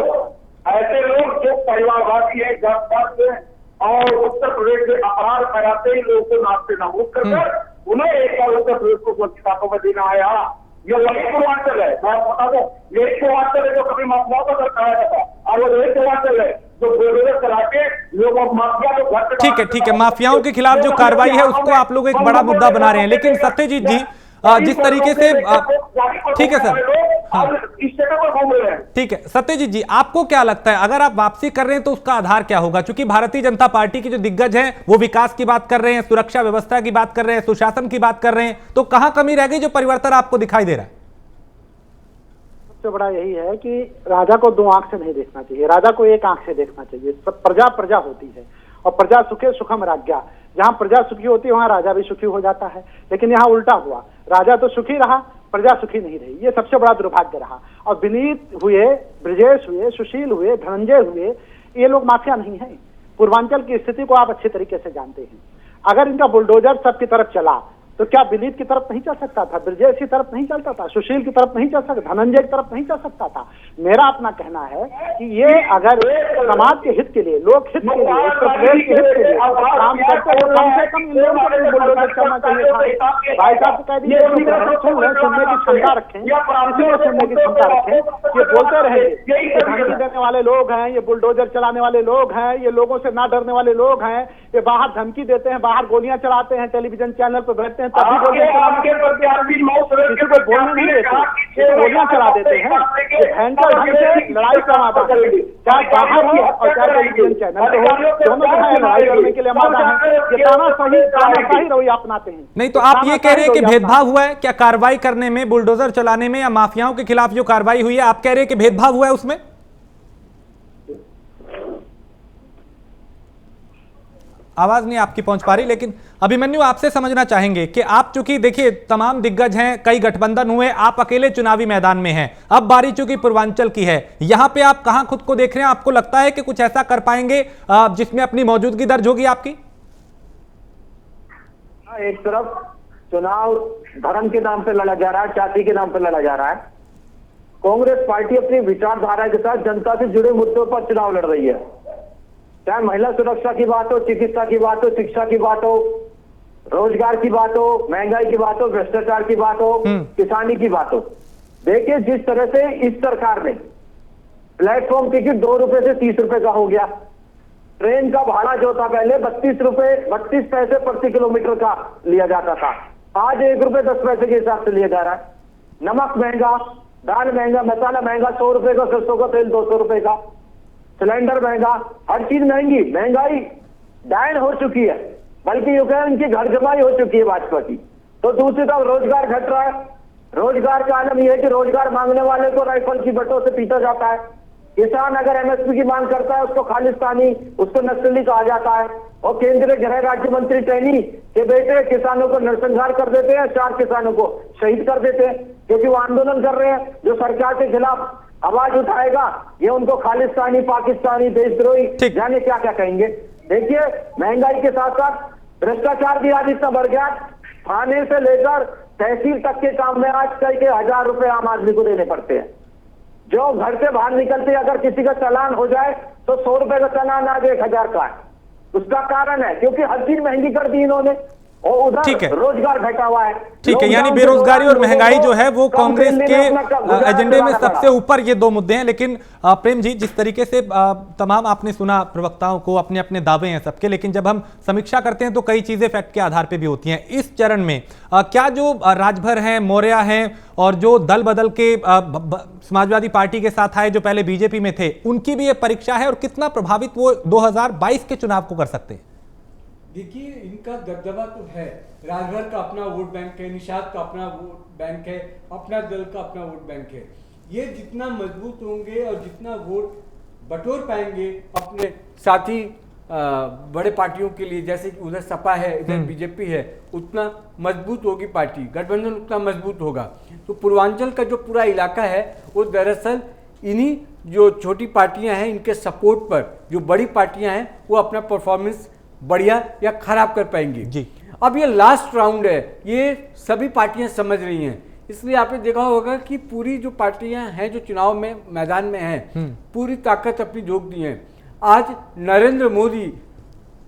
ऐसे लोग जो परिवारवादी है, जातवादी है और उत्तर प्रदेश में अपराध फैलाते ही लोगों को नाचते नाबूद कर उन्हें एक बार उत्तर प्रदेश को सुरक्षित हाथों में देना आया। ये वही पूर्वांचल है, मैं बता दो, ये पूर्वांचल है जो कभी माफियाओं का कराया था, और वो वही पूर्वांचल है जो गोलगोल करा के लोग माफिया को घर। ठीक है, माफियाओं के खिलाफ जो कार्रवाई है उसको आप लोग एक बड़ा मुद्दा बना रहे हैं, लेकिन सत्यजीत जी जिस तरीके से ठीक है सर, ठीक है सत्यजीत जी, आपको क्या लगता है अगर आप वापसी कर रहे हैं तो उसका आधार क्या होगा? क्योंकि भारतीय जनता पार्टी के जो दिग्गज हैं वो विकास की बात कर रहे हैं, सुरक्षा व्यवस्था की बात कर रहे हैं, सुशासन की बात कर रहे हैं, तो कहां कमी रह गई जो परिवर्तन आपको दिखाई दे रहा है? सबसे बड़ा यही है कि राजा को 2 आंख से नहीं देखना चाहिए, राजा को एक आंख से देखना चाहिए। सब प्रजा प्रजा होती है और प्रजा सुखे सुखम राज्ञा, जहां प्रजा सुखी होती है वहां राजा भी सुखी हो जाता है। लेकिन यहाँ उल्टा हुआ, राजा तो सुखी रहा, प्रजा सुखी नहीं रही, ये सबसे बड़ा दुर्भाग्य रहा। और विनीत हुए, ब्रजेश हुए, सुशील हुए, धनंजय हुए, ये लोग माफिया नहीं है। पूर्वांचल की स्थिति को आप अच्छे तरीके से जानते हैं। अगर इनका बुलडोजर सबकी तरफ चला तो क्या विनीत की तरफ नहीं चल सकता था, ब्रजेश की तरफ नहीं चलता था, सुशील की तरफ नहीं चल सकता, धनंजय की तरफ नहीं चल सकता था? मेरा अपना कहना है कि ये अगर समाज के हित के लिए, लोक हित के लिए, उत्तर प्रदेश के हित के लिए काम करते तो कम से कम इन लोगों को बुलडोजर करना चाहिए था। भाई साहब से कह दीजिए सुनने की क्षमता रखें, किसी को सुनने की क्षमता रखें। ये बोलते रहेंगे ये धमकी देने वाले लोग हैं, ये बुलडोजर चलाने वाले लोग हैं, ये लोगों से ना डरने वाले लोग हैं, ये बाहर धमकी देते हैं, बाहर गोलियां चलाते हैं, टेलीविजन चैनल पर बैठते हैं तभी गोलियां चलाते हैं, किसी को बोलने नहीं देते, गोलियां चला देते हैं। भयंकर ढंग से लड़ाई का मादा है, चाहे बाहर हो और चाहे टेलीविजन चैनल पे हो, दोनों जो है लड़ाई करने के लिए मादा है। ये तानाशाही रवैया अपनाते हैं। नहीं तो आप ये कह रहे हैं कि भेदभाव हुआ है क्या कार्रवाई करने में, बुलडोजर चलाने में, या माफियाओं के खिलाफ जो कार्रवाई हुई है, आप कह रहे हैं कि भेदभाव हुआ है उसमें? आवाज नहीं आपकी पहुंच पा रही, लेकिन अभिमन्यु आपसे समझना चाहेंगे कि आप चूंकि देखिए तमाम दिग्गज हैं, कई गठबंधन हुए, आप अकेले चुनावी मैदान में हैं, अब बारी चूंकि पूर्वांचल की है, यहां पे आप कहां खुद को देख रहे हैं? आपको लगता है कि कुछ ऐसा कर पाएंगे जिसमें अपनी मौजूदगी दर्ज होगी आपकी? एक तरफ चुनाव धर्म के नाम पे लड़ा जा रहा है, जाति के नाम पे लड़ा जा रहा है। कांग्रेस पार्टी अपनी विचारधारा के साथ जनता से जुड़े मुद्दों पर चुनाव लड़ रही है, चाहे महिला सुरक्षा की बात हो, चिकित्सा की बात हो, शिक्षा की बात हो, रोजगार की बात हो, महंगाई की बात हो, भ्रष्टाचार की बात हो, किसानी की बात हो। देखिए जिस तरह से इस सरकार ने प्लेटफॉर्म टिकट 2 रुपए से 30 रुपए का हो गया, ट्रेन का भाड़ा जो था पहले 32 पैसे प्रति किलोमीटर का लिया जाता था, आज 1 रुपए 10 पैसे के हिसाब से लिया जा रहा है। नमक महंगा, दाल महंगा, मसाला महंगा, 100 रुपए का सरसों का तेल 200 रुपए का, सिलेंडर महंगा, हर चीज महंगी, महंगाई डायन हो चुकी है, बल्कि यूं कहें इनकी घर जमाई हो चुकी है भाजपा की। तो दूसरी तरफ रोजगार घट रहा है। रोजगार का आलम यह है कि रोजगार मांगने वाले को राइफल की बटों से पीटा जाता है। किसान अगर एमएसपी की मांग करता है उसको खालिस्तानी, उसको नक्सली कहा जाता है। और केंद्रीय गृह राज्य मंत्री टैनी के बेटे किसानों को नरसंहार कर देते हैं, 4 किसानों को शहीद कर देते हैं क्योंकि वो आंदोलन कर रहे हैं। जो सरकार के खिलाफ आवाज उठाएगा ये उनको खालिस्तानी, पाकिस्तानी, देशद्रोही, जाने क्या क्या कहेंगे। देखिए महंगाई के साथ साथ भ्रष्टाचार भी आज इतना बढ़ गया, थाने से लेकर तहसील तक के काम में आज कई 1000 रुपए आम आदमी को देने पड़ते हैं। जो घर से बाहर निकलते अगर किसी का चालान हो जाए तो 100 रुपए का चालान आज 1000 का है। उसका कारण है क्योंकि हर चीज महंगी कर दी इन्होंने और उधर रोजगार घटा हुआ है। ठीक है, यानी बेरोजगारी और महंगाई जो है वो कांग्रेस के एजेंडे में सबसे ऊपर ये 2 मुद्दे हैं। लेकिन प्रेम जी, जिस तरीके से तमाम आपने सुना प्रवक्ताओं को, अपने अपने दावे हैं सबके, लेकिन जब हम समीक्षा करते हैं तो कई चीजें फैक्ट के आधार पे भी होती हैं। इस चरण में क्या जो राजभर हैं, मौर्या हैं और जो दल बदल के समाजवादी पार्टी के साथ आए जो पहले बीजेपी में थे, उनकी भी ये परीक्षा है और कितना प्रभावित वो 2022 के चुनाव को कर सकते हैं? देखिए इनका दबदबा तो है, राजभर का अपना वोट बैंक है, निषाद का अपना वोट बैंक है, अपना दल का अपना वोट बैंक है। ये जितना मजबूत होंगे और जितना वोट बटोर पाएंगे अपने साथी बड़े पार्टियों के लिए, जैसे कि उधर सपा है, इधर बीजेपी है, उतना मजबूत होगी पार्टी, गठबंधन उतना मजबूत होगा। तो पूर्वांचल का जो पूरा इलाका है वो दरअसल इन्हीं जो छोटी पार्टियां हैं इनके सपोर्ट पर जो बड़ी पार्टियां हैं वो अपना परफॉर्मेंस बढ़िया या खराब कर पाएंगे जी। अब ये लास्ट राउंड है, ये सभी पार्टियां समझ रही हैं, इसलिए आपने देखा होगा कि पूरी जो पार्टियां हैं जो चुनाव में मैदान में हैं पूरी ताकत अपनी झोंक दी है। आज नरेंद्र मोदी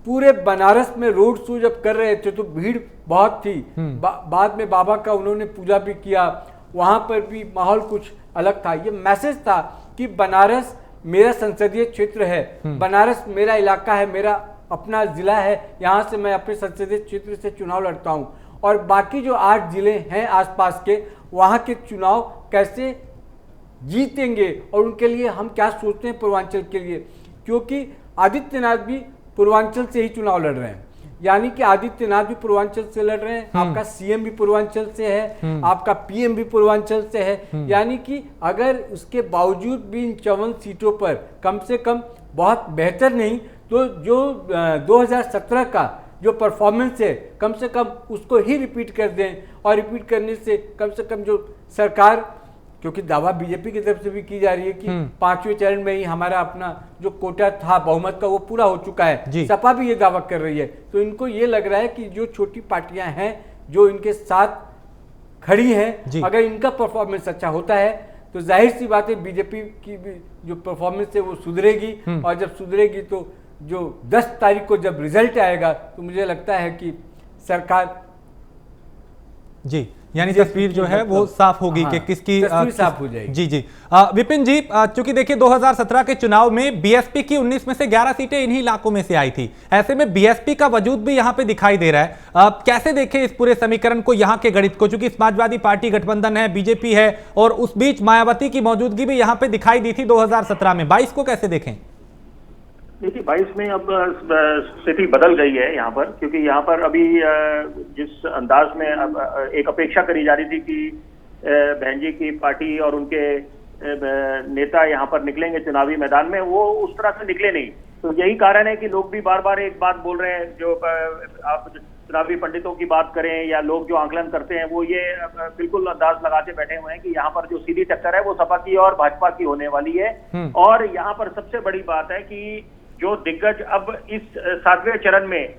पूरे बनारस में रोड शो जब कर रहे थे तो भीड़ बहुत थी, बाद में बाबा का उन्होंने पूजा भी किया, वहां पर भी माहौल कुछ अलग था। ये मैसेज था कि बनारस मेरा संसदीय क्षेत्र है, बनारस मेरा इलाका है, मेरा अपना जिला है, यहाँ से मैं अपने संसदीय क्षेत्र से चुनाव लड़ता हूँ और बाकी जो 8 जिले हैं आसपास के वहाँ के चुनाव कैसे जीतेंगे और उनके लिए हम क्या सोचते हैं पूर्वांचल के लिए, क्योंकि आदित्यनाथ भी पूर्वांचल से ही चुनाव लड़ रहे हैं। यानी कि आदित्यनाथ भी पूर्वांचल से लड़ रहे हैं, आपका सीएम भी पूर्वांचल से है, आपका पीएम भी पूर्वांचल से है। यानी कि अगर उसके बावजूद भी इन 54 सीटों पर कम से कम बहुत बेहतर नहीं तो जो 2017 का जो परफॉर्मेंस है कम से कम उसको ही रिपीट कर दें, और रिपीट करने से कम जो सरकार, क्योंकि दावा बीजेपी की तरफ से भी की जा रही है कि 5वें चरण में ही हमारा अपना जो कोटा था बहुमत का वो पूरा हो चुका है, सपा भी ये दावा कर रही है। तो इनको ये लग रहा है कि जो छोटी पार्टियां हैं जो इनके साथ खड़ी जी। हैं, अगर इनका परफॉर्मेंस अच्छा होता है तो जाहिर सी बात है बीजेपी की भी जो परफॉर्मेंस है वो सुधरेगी। और जब सुधरेगी तो जो 10 तारीख को जब रिजल्ट आएगा तो मुझे लगता है कि सरकार जी, यानी तस्वीर जो है वो साफ होगी कि किसकी तस्वीर साफ हो जाएगी। जी जी। विपिन जी, चूंकि देखिए 2017 के चुनाव में बीएसपी की 19 में से 11 सीटें इन्हीं इलाकों में से आई थी। ऐसे में बीएसपी का वजूद भी यहां पे दिखाई दे रहा है। कैसे देखें इस पूरे समीकरण को, यहां के गणित को, चूंकि समाजवादी पार्टी गठबंधन है, बीजेपी है और उस बीच मायावती की मौजूदगी भी यहां पे दिखाई दी थी 2017 में। 22 को कैसे देखें? देखिए 22 में अब स्थिति बदल गई है यहाँ पर, क्योंकि यहाँ पर अभी जिस अंदाज में अब एक अपेक्षा करी जा रही थी कि बहन जी की पार्टी और उनके नेता यहाँ पर निकलेंगे चुनावी मैदान में, वो उस तरह से निकले नहीं। तो यही कारण है कि लोग भी बार बार एक बात बोल रहे हैं, जो आप चुनावी पंडितों की बात करें या लोग जो आकलन करते हैं वो ये बिल्कुल अंदाज लगाते बैठे हुए हैं कि यहाँ पर जो सीधी टक्कर है वो सपा की और भाजपा की होने वाली है। और यहाँ पर सबसे बड़ी बात है कि जो दिग्गज अब इस 7वें चरण में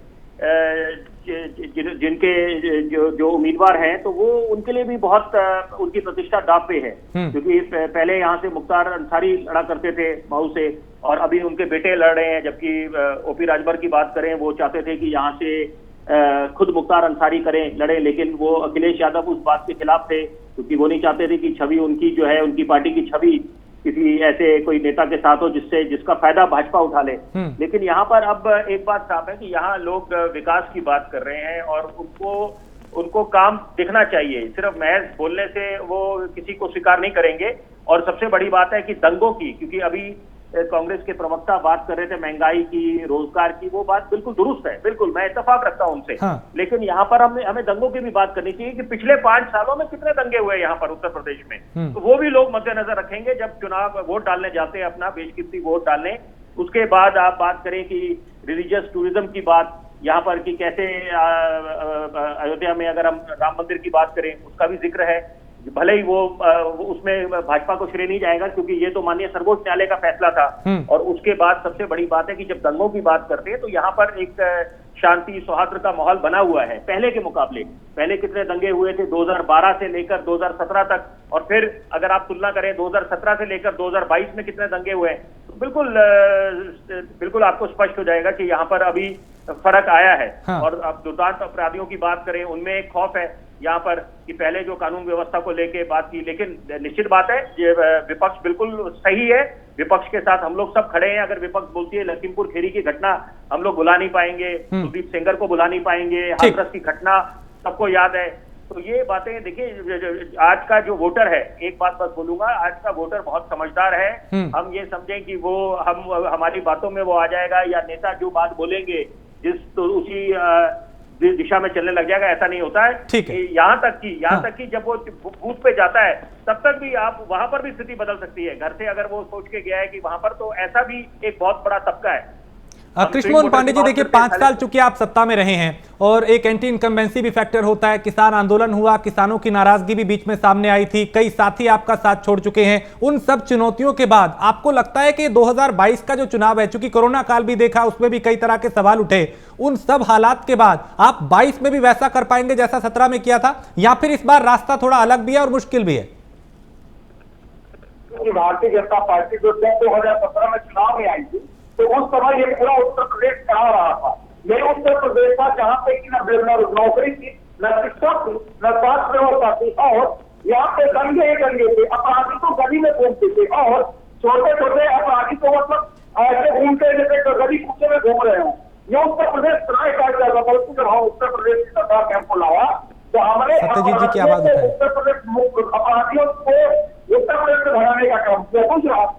जिनके जो उम्मीदवार हैं तो वो उनके लिए भी बहुत उनकी प्रतिष्ठा दांव पे है, क्योंकि पहले यहाँ से मुख्तार अंसारी लड़ा करते थे मऊ से और अभी उनके बेटे लड़ रहे हैं। जबकि ओपी राजभर की बात करें, वो चाहते थे कि यहाँ से खुद मुख्तार अंसारी करें लड़े, लेकिन वो अखिलेश यादव उस बात के खिलाफ थे, क्योंकि वो नहीं चाहते थे कि छवि उनकी जो है, उनकी पार्टी की छवि किसी ऐसे कोई नेता के साथ हो जिसका फायदा भाजपा उठा ले। लेकिन यहाँ पर अब एक बात साफ है कि यहाँ लोग विकास की बात कर रहे हैं और उनको काम दिखना चाहिए। सिर्फ महज बोलने से वो किसी को स्वीकार नहीं करेंगे। और सबसे बड़ी बात है कि दंगों की, क्योंकि अभी कांग्रेस के प्रवक्ता बात कर रहे थे महंगाई की, रोजगार की, वो बात बिल्कुल दुरुस्त है, बिल्कुल मैं इत्तेफाक रखता हूं उनसे। लेकिन यहाँ पर हमें दंगों की भी बात करनी चाहिए कि पिछले 5 सालों में कितने दंगे हुए यहाँ पर उत्तर प्रदेश में, तो वो भी लोग मद्देनजर रखेंगे जब चुनाव वोट डालने जाते हैं, अपना बेशकीमती वोट डालने। उसके बाद आप बात करें कि रिलीजियस टूरिज्म की बात यहाँ पर कि कैसे अयोध्या में अगर हम राम मंदिर की बात करें उसका भी जिक्र है। भले ही वो उसमें भाजपा को श्रेय नहीं जाएगा क्योंकि ये तो माननीय सर्वोच्च न्यायालय का फैसला था। और उसके बाद सबसे बड़ी बात है कि जब दंगों की बात करते हैं तो यहाँ पर एक शांति सौहार्द का माहौल बना हुआ है पहले के मुकाबले। पहले कितने दंगे हुए थे 2012 से लेकर 2017 तक, और फिर अगर आप तुलना करें 2017 से लेकर 2022 में कितने दंगे हुए हैं, तो बिल्कुल आपको स्पष्ट हो जाएगा कि यहाँ पर अभी फर्क आया है। और अब दुर्दांत अपराधियों की बात करें, उनमें एक खौफ है यहाँ पर कि पहले जो कानून व्यवस्था को लेके बात की, लेकिन निश्चित बात है ये विपक्ष बिल्कुल सही है, विपक्ष के साथ हम लोग सब खड़े हैं। अगर विपक्ष बोलती है लखीमपुर खीरी की घटना हम लोग भुला नहीं पाएंगे, सुदीप सेंगर को भुला नहीं पाएंगे, हाथरस की घटना सबको याद है। तो ये बातें देखिए, आज का जो वोटर है, एक बात बस बोलूंगा, आज का वोटर बहुत समझदार है। हम ये समझें कि वो हमारी बातों में वो आ जाएगा या नेता जो बात बोलेंगे तो उसी दिशा में चलने लग जाएगा, ऐसा नहीं होता है। ठीक है। यहाँ तक कि जब वो बूथ पे जाता है तब तक भी आप वहां पर भी स्थिति बदल सकती है। घर से अगर वो सोच के गया है कि वहां पर, तो ऐसा भी एक बहुत बड़ा तबका है। कृष्णमोहन पांडे जी, देखिए 5 साल चूंकि आप सत्ता में रहे हैं और एक एंटी इनकम्बेंसी भी फैक्टर होता है, किसान आंदोलन हुआ, किसानों की नाराजगी भी बीच में सामने आई थी, कई साथी आपका साथ छोड़ चुके हैं। उन सब चुनौतियों के बाद आपको लगता है कि 2022 का जो चुनाव है, चूंकि कोरोना काल भी देखा, उसमें भी कई तरह के सवाल उठे, उन सब हालात के बाद आप 22 में भी वैसा कर पाएंगे जैसा 17 में किया था, या फिर इस बार रास्ता थोड़ा अलग भी है और मुश्किल भी है? भारतीय जनता पार्टी जो 2017 में चुनाव में आई थी तो उस समय ये पूरा उत्तर प्रदेश चढ़ा रहा था। ये उत्तर प्रदेश था जहाँ पे कि न नौकरी थी, न शिक्षा थी, न स्वास्थ्य व्यवस्था थी, और यहाँ पे दंगे थे, अपराधी तो गली में घूमते थे, और छोटे छोटे अपराधी तो मतलब ऐसे घूमते जैसे गली कुत्ते में घूम रहे हो। ये उत्तर प्रदेश चुनाव काट जाएगा, बल्कि जब हम उत्तर प्रदेश की सरकार कैंप लाया तो हमने उत्तर प्रदेश अपराधियों को उत्तर प्रदेश से भगाने का काम किया। दूसरा,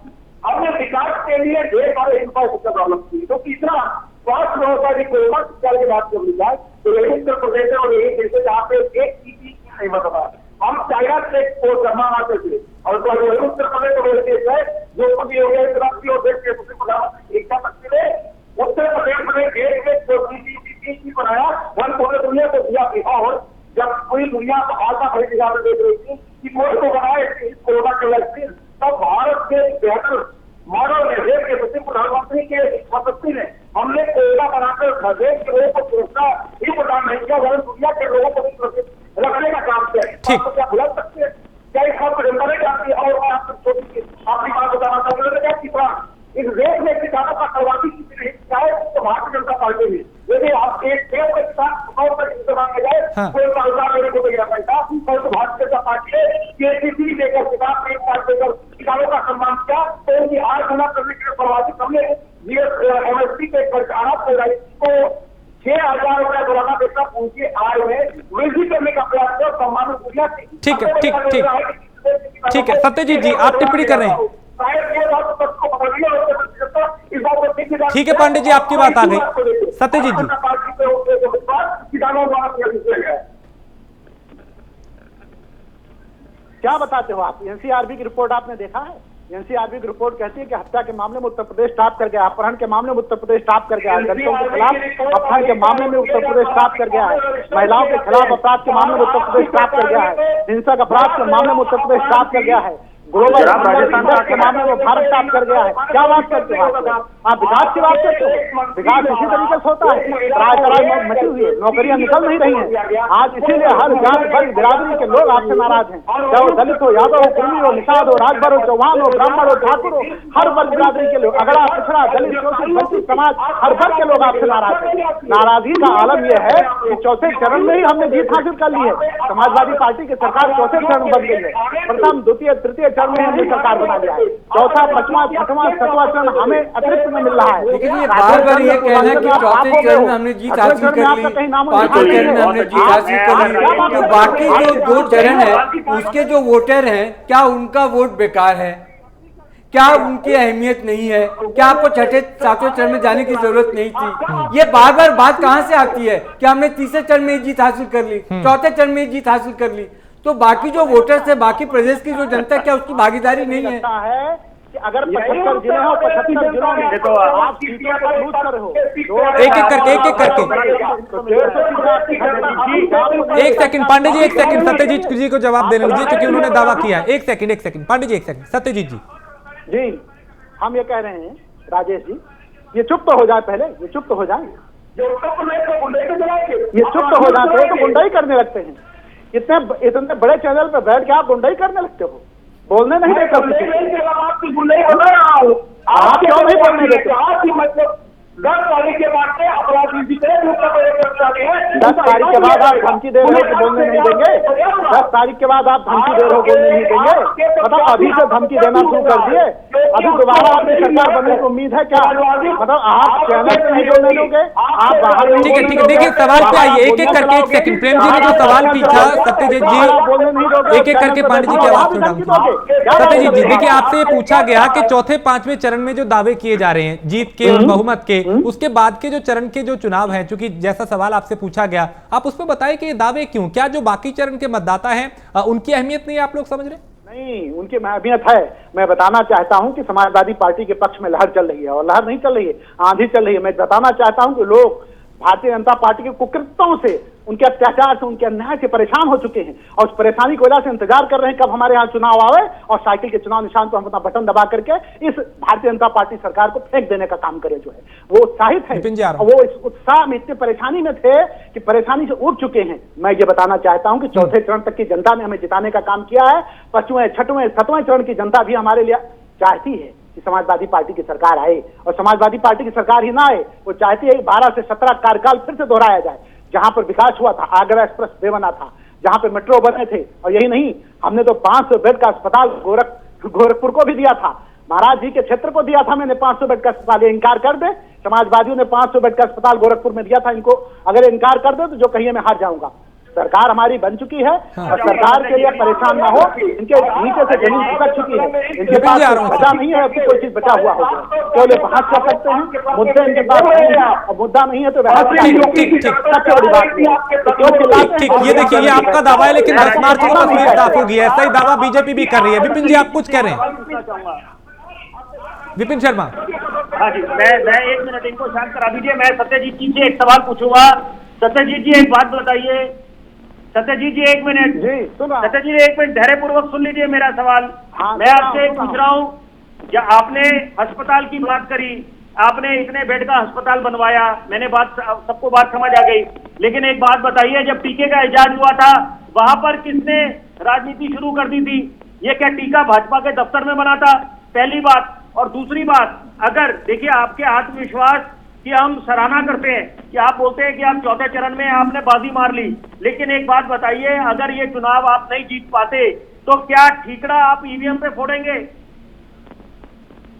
हमने विकास के लिए ढेर सारे इंफ्रास्ट्रक्चर डेवलप की। तो तीसरा, स्वास्थ्य व्यवस्था की कोरोना शिक्षा की बात कर ली जाए तो यही उत्तर प्रदेश है और यही देश है जहाँ पे एक चीज नहीं बता। हम चाइना से एक्सपोर्ट करना आते थे, और तो वही उत्तर प्रदेश और वही देश है जो भी हो गया राष्ट्रीय और देश के प्रधानमंत्री एकता शक्ति ने उत्तर प्रदेश में देश में बनाया, वन पूरे दुनिया को दिया। और जब पूरी दुनिया आशा भरी दिशा में देख रही थी कि मोदी को बनाए कोरोना के वैक्सीन, तब भारत के बेहतर मॉडल में देश के प्रति प्रधानमंत्री के मदद ने हमने कोरोना बनाकर देश के लोगों को सुरक्षा ही प्रदान नहीं किया, वरन दुनिया के लोगों को भी सुरक्षित भारतीय जनता पार्टी भी, यदि आप एक केवल के साथ इंतजाम में जाए कोई कारोबार मेरे को गया पैसा और तो भारतीय जनता पार्टी ने केसीसी देकर किसान एक साल देकर किसानों का सम्मान किया, तो उनकी आय गुना करने के लिए प्रवासित हमने एमएसपी के आरोप हो रही को 6,000 रुपया दोराना देकर उनकी आय में वृद्धि करने का प्रयास किया, सम्मान दिया। ठीक है, ठीक है सत्यजीत जी, आप टिप्पणी कर रहे हैं। ठीक है पांडे जी, आपकी बात आ गई। सत्यजीत जी, क्या बताते हो आप? एनसीआरबी की रिपोर्ट आपने देखा है? एनसीआरबी की रिपोर्ट कहती है कि हत्या के मामले में उत्तर प्रदेश टॉप कर गया, अपहरण के मामले में उत्तर प्रदेश टॉप कर गया, दलितों के खिलाफ अपहरण के मामले में उत्तर प्रदेश टॉप कर गया है, महिलाओं के खिलाफ अपराध के मामले में उत्तर प्रदेश टॉप कर गया है, हिंसक अपराध के मामले में उत्तर प्रदेश टॉप कर गया है, ग्लोबल राजस्थान के मामले में भारत टॉप कर गया है। क्या बात करते हो आप? विकास की बात करते हो? विकास इसी तरीके से होता है। राय मची हुई है, नौकरियां निकल नहीं रही हैं। आज इसीलिए हर जात वर्ग बिरादरी के लोग आपसे नाराज हैं, चाहे वो दलित हो, यादव हो, कुर्मी हो, निषाद हो, राजभर हो, चौहान हो, ब्राह्मण हो, ठाकुर हो, हर वर्ग बिरादरी के लोग, अगड़ा पिछड़ा दलित शोषित वंचित समाज, हर वर्ग के लोग आपसे नाराज हैं। नाराजगी का आलम यह है कि चौथे चरण में ही हमने जीत हासिल कर ली है। समाजवादी पार्टी की सरकार चौथे चरण में बन गई है। प्रथम, द्वितीय, तृतीय चरण में हमने सरकार बना लिया है। चौथा, पांचवा, छठवां, सातवां चरण हमें अतिरिक्त में मिल रहा है। लेकिन ये बार बार ये कहना कि चौथे चरण में हमने जीत हासिल कर ली, पांचवें चरण में हमने जीत हासिल कर ली, तो बाकी जो 2 चरण है उसके जो वोटर हैं, क्या उनका वोट बेकार है? क्या उनकी अहमियत नहीं है? क्या आपको छठे सातवें चरण में जाने की जरूरत नहीं थी? ये बार बार बात कहां से आती है कि हमने तीसरे चरण में जीत हासिल कर ली, चौथे चरण में जीत हासिल कर ली, तो बाकी जो वोटर्स है, बाकी प्रदेश की जो जनता, क्या उसकी भागीदारी नहीं है? कि अगर 75 जिले हो, 75 जिलों में देखो आप सीटों को लूट कर हो, एक एक करके एक सेकंड पांडे जी, एक सेकंड सत्यजीत जी को जवाब देने दीजिए क्योंकि उन्होंने दावा किया है। एक सेकंड पांडे जी, एक सेकंड सत्यजीत जी, हम ये कह रहे हैं राजेश जी, ये चुप तो हो जाए पहले, ये चुप तो हो जाए, ये चुप तो हो जाते तो गुंडाई करने लगते हैं। इतने बड़े चैनल पे बैठ के आप गुंडाई करने लगते हो, बोलने नहीं देते। आप क्यों नहीं बोलने देते? मतलब 10 तारीख के बाद से अपराधी 10 तारीख के बाद आप धमकी दे रहे हो कि बोलने नहीं देंगे? 10 तारीख के बाद आप धमकी दे रहे हो बोलने नहीं देंगे? मतलब अभी से धमकी देना शुरू कर दिए? अभी दोबारा आपकी सरकार बनने की उम्मीद है क्या? मतलब आप चैनल पे नहीं बोलने दोगे, आप बाहर नहीं? ठीक है, देखिए सवाल पे आइए, एक एक करके। एक सेकंड, प्रेम जी ने जो सवाल पूछा, सत्यजीत जी एक एक करके पांडे जी की आवाज सुना। सत्यजीत जी, देखिए आपसे पूछा गया कि चौथे पांचवें चरण में जो दावे किए जा रहे हैं जीत के और बहुमत के, उसके बाद के जो चरण के जो चुनाव हैं, चूंकि जैसा सवाल आपसे पूछा गया, आप उसमें बताएं कि ये दावे क्यों? क्या जो बाकी चरण के मतदाता हैं उनकी अहमियत नहीं है, आप लोग समझ रहे? नहीं, उनकी अहमियत है। मैं बताना चाहता हूं कि समाजवादी पार्टी के पक्ष में लहर चल रही है, और लहर नहीं चल रही है, आंधी चल रही है। मैं बताना चाहता हूं कि लोग भारतीय जनता पार्टी के कुकृत्यों से, उनके अत्याचार से, उनके अन्याय से परेशान हो चुके हैं, और उस परेशानी की वजह से इंतजार कर रहे हैं कब हमारे यहाँ चुनाव आवे और साइकिल के चुनाव निशान पर हम अपना बटन दबा करके इस भारतीय जनता पार्टी सरकार को फेंक देने का काम करे। जो है वो उत्साहित है, वो इस उत्साह में, इतने परेशानी में थे कि परेशानी से उब चुके हैं। मैं ये बताना चाहता हूं कि चौथे चरण तक की जनता ने हमें जिताने का काम किया है। 5वें, 6वें, 7वें चरण की जनता भी हमारे लिए चाहती है कि समाजवादी पार्टी की सरकार आए, और समाजवादी पार्टी की सरकार ही ना आए, वो चाहती है 12 से 17 कार्यकाल फिर से दोहराया जाए। जहां पर विकास हुआ था, आगरा एक्सप्रेस वे बना था, जहां पर मेट्रो बने थे, और यही नहीं, हमने तो 500 बेड का अस्पताल गोरखपुर को भी दिया था, महाराज जी के क्षेत्र को दिया था मैंने 500 बेड का अस्पताल। ये इनकार कर दे, समाजवादियों ने 500 बेड का अस्पताल गोरखपुर में दिया था, इनको अगर इनकार कर दे तो जो कहिए मैं हार जाऊंगा। सरकार हमारी बन चुकी है, और सरकार के लिए परेशान ना हो, इनके नीचे से जमीन खिसक चुकी है, इनके पास बचा नहीं है, कोई चीज बचा हुआ हो, केवल बहस कर सकते हैं, मुद्दे इनके पास नहीं है, और मुद्दा नहीं है तो सबसे बड़ी बात। ठीक, ये देखिए, ये आपका दावा है, लेकिन 10 मार्च को तस्वीर साफ होगी, ऐसा ही दावा बीजेपी भी कर रही है। विपिन जी, आप कुछ कह रहे हैं? विपिन शर्मा। हाँ जी, मैं 1 मिनट इनको शांत करा दीजिए। मैं सत्यजीत जी से एक सवाल पूछूंगा। सत्यजीत जी एक बात बताइए, सत्यजीत जी 1 मिनट, सत्यजीत जी 1 मिनट धैर्य पूर्वक सुन लीजिए मेरा सवाल। मैं आपसे पूछ रहा हूँ, जब आपने अस्पताल की बात करी, आपने इतने बेड का अस्पताल बनवाया, मैंने बात, सबको बात समझ आ गई, लेकिन एक बात बताइए, जब टीके का इजाज हुआ था वहां पर किसने राजनीति शुरू कर दी थी? ये क्या टीका भाजपा के दफ्तर में बना था? पहली बात। और दूसरी बात, अगर देखिए आपके आत्मविश्वास कि हम सराहना करते हैं कि आप बोलते हैं कि आप चौथे चरण में आपने बाजी मार ली, लेकिन एक बात बताइए, अगर ये चुनाव आप नहीं जीत पाते तो क्या ठीकरा आप ईवीएम पे फोड़ेंगे?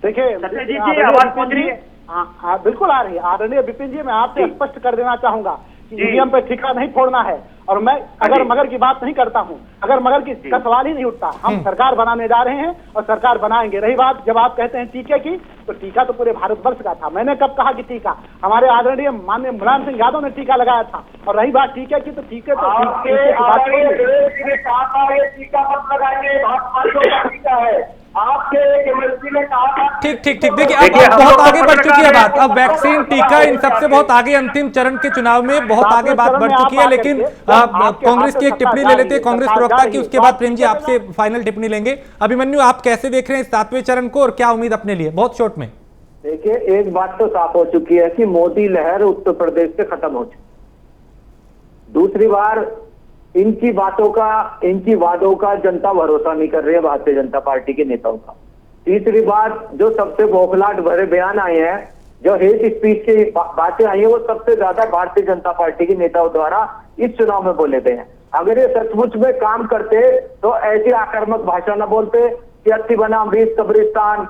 देखिए सत्यजीत जी, आवाज पहुंच रही है? हाँ बिल्कुल आ रही है। आदरणीय विपिन जी, मैं आपसे स्पष्ट कर देना चाहूंगा कि ईवीएम पे ठीकरा नहीं फोड़ना है। और मैं अगर मगर की बात नहीं करता हूं, अगर मगर का सवाल ही नहीं उठता। हम सरकार बनाने जा रहे हैं और सरकार बनाएंगे। रही बात जब आप कहते हैं टीके की, तो टीका तो पूरे भारतवर्ष का था। मैंने कब कहा कि टीका? हमारे आदरणीय माननीय मुलायम सिंह यादव ने टीका लगाया था। और रही बात टीके की, तो टीके तो ठीक ठीक ठीक। देखिए अब बहुत आगे बढ़ चुकी है बात। अब वैक्सीन, टीका, इन सबसे बहुत आगे अंतिम चरण के चुनाव में बहुत आगे बात बढ़ चुकी है। लेकिन कांग्रेस की एक टिप्पणी ले लेते हैं, कांग्रेस प्रवक्ता की, उसके बाद प्रेम जी आपसे फाइनल टिप्पणी लेंगे। अभिमन्यु, आप कैसे देख रहे हैं इस 7वें चरण को और क्या उम्मीद अपने लिए, बहुत शॉर्ट में? देखिए, एक बात तो साफ हो चुकी है कि मोदी लहर उत्तर प्रदेश से खत्म हो चुकी। दूसरी बार इनकी वादों का जनता भरोसा नहीं कर रही है, भारतीय जनता पार्टी के नेताओं का। तीसरी बात, जो सबसे बौखलाहट भरे बयान आए हैं, जो हेट स्पीच की बातें आई है, वो सबसे ज्यादा भारतीय जनता पार्टी के नेताओं द्वारा इस चुनाव में बोले गए हैं। अगर ये सचमुच में काम करते तो ऐसी आक्रामक भाषा न बोलते कि 80 बना अमरीश कब्रिस्तान,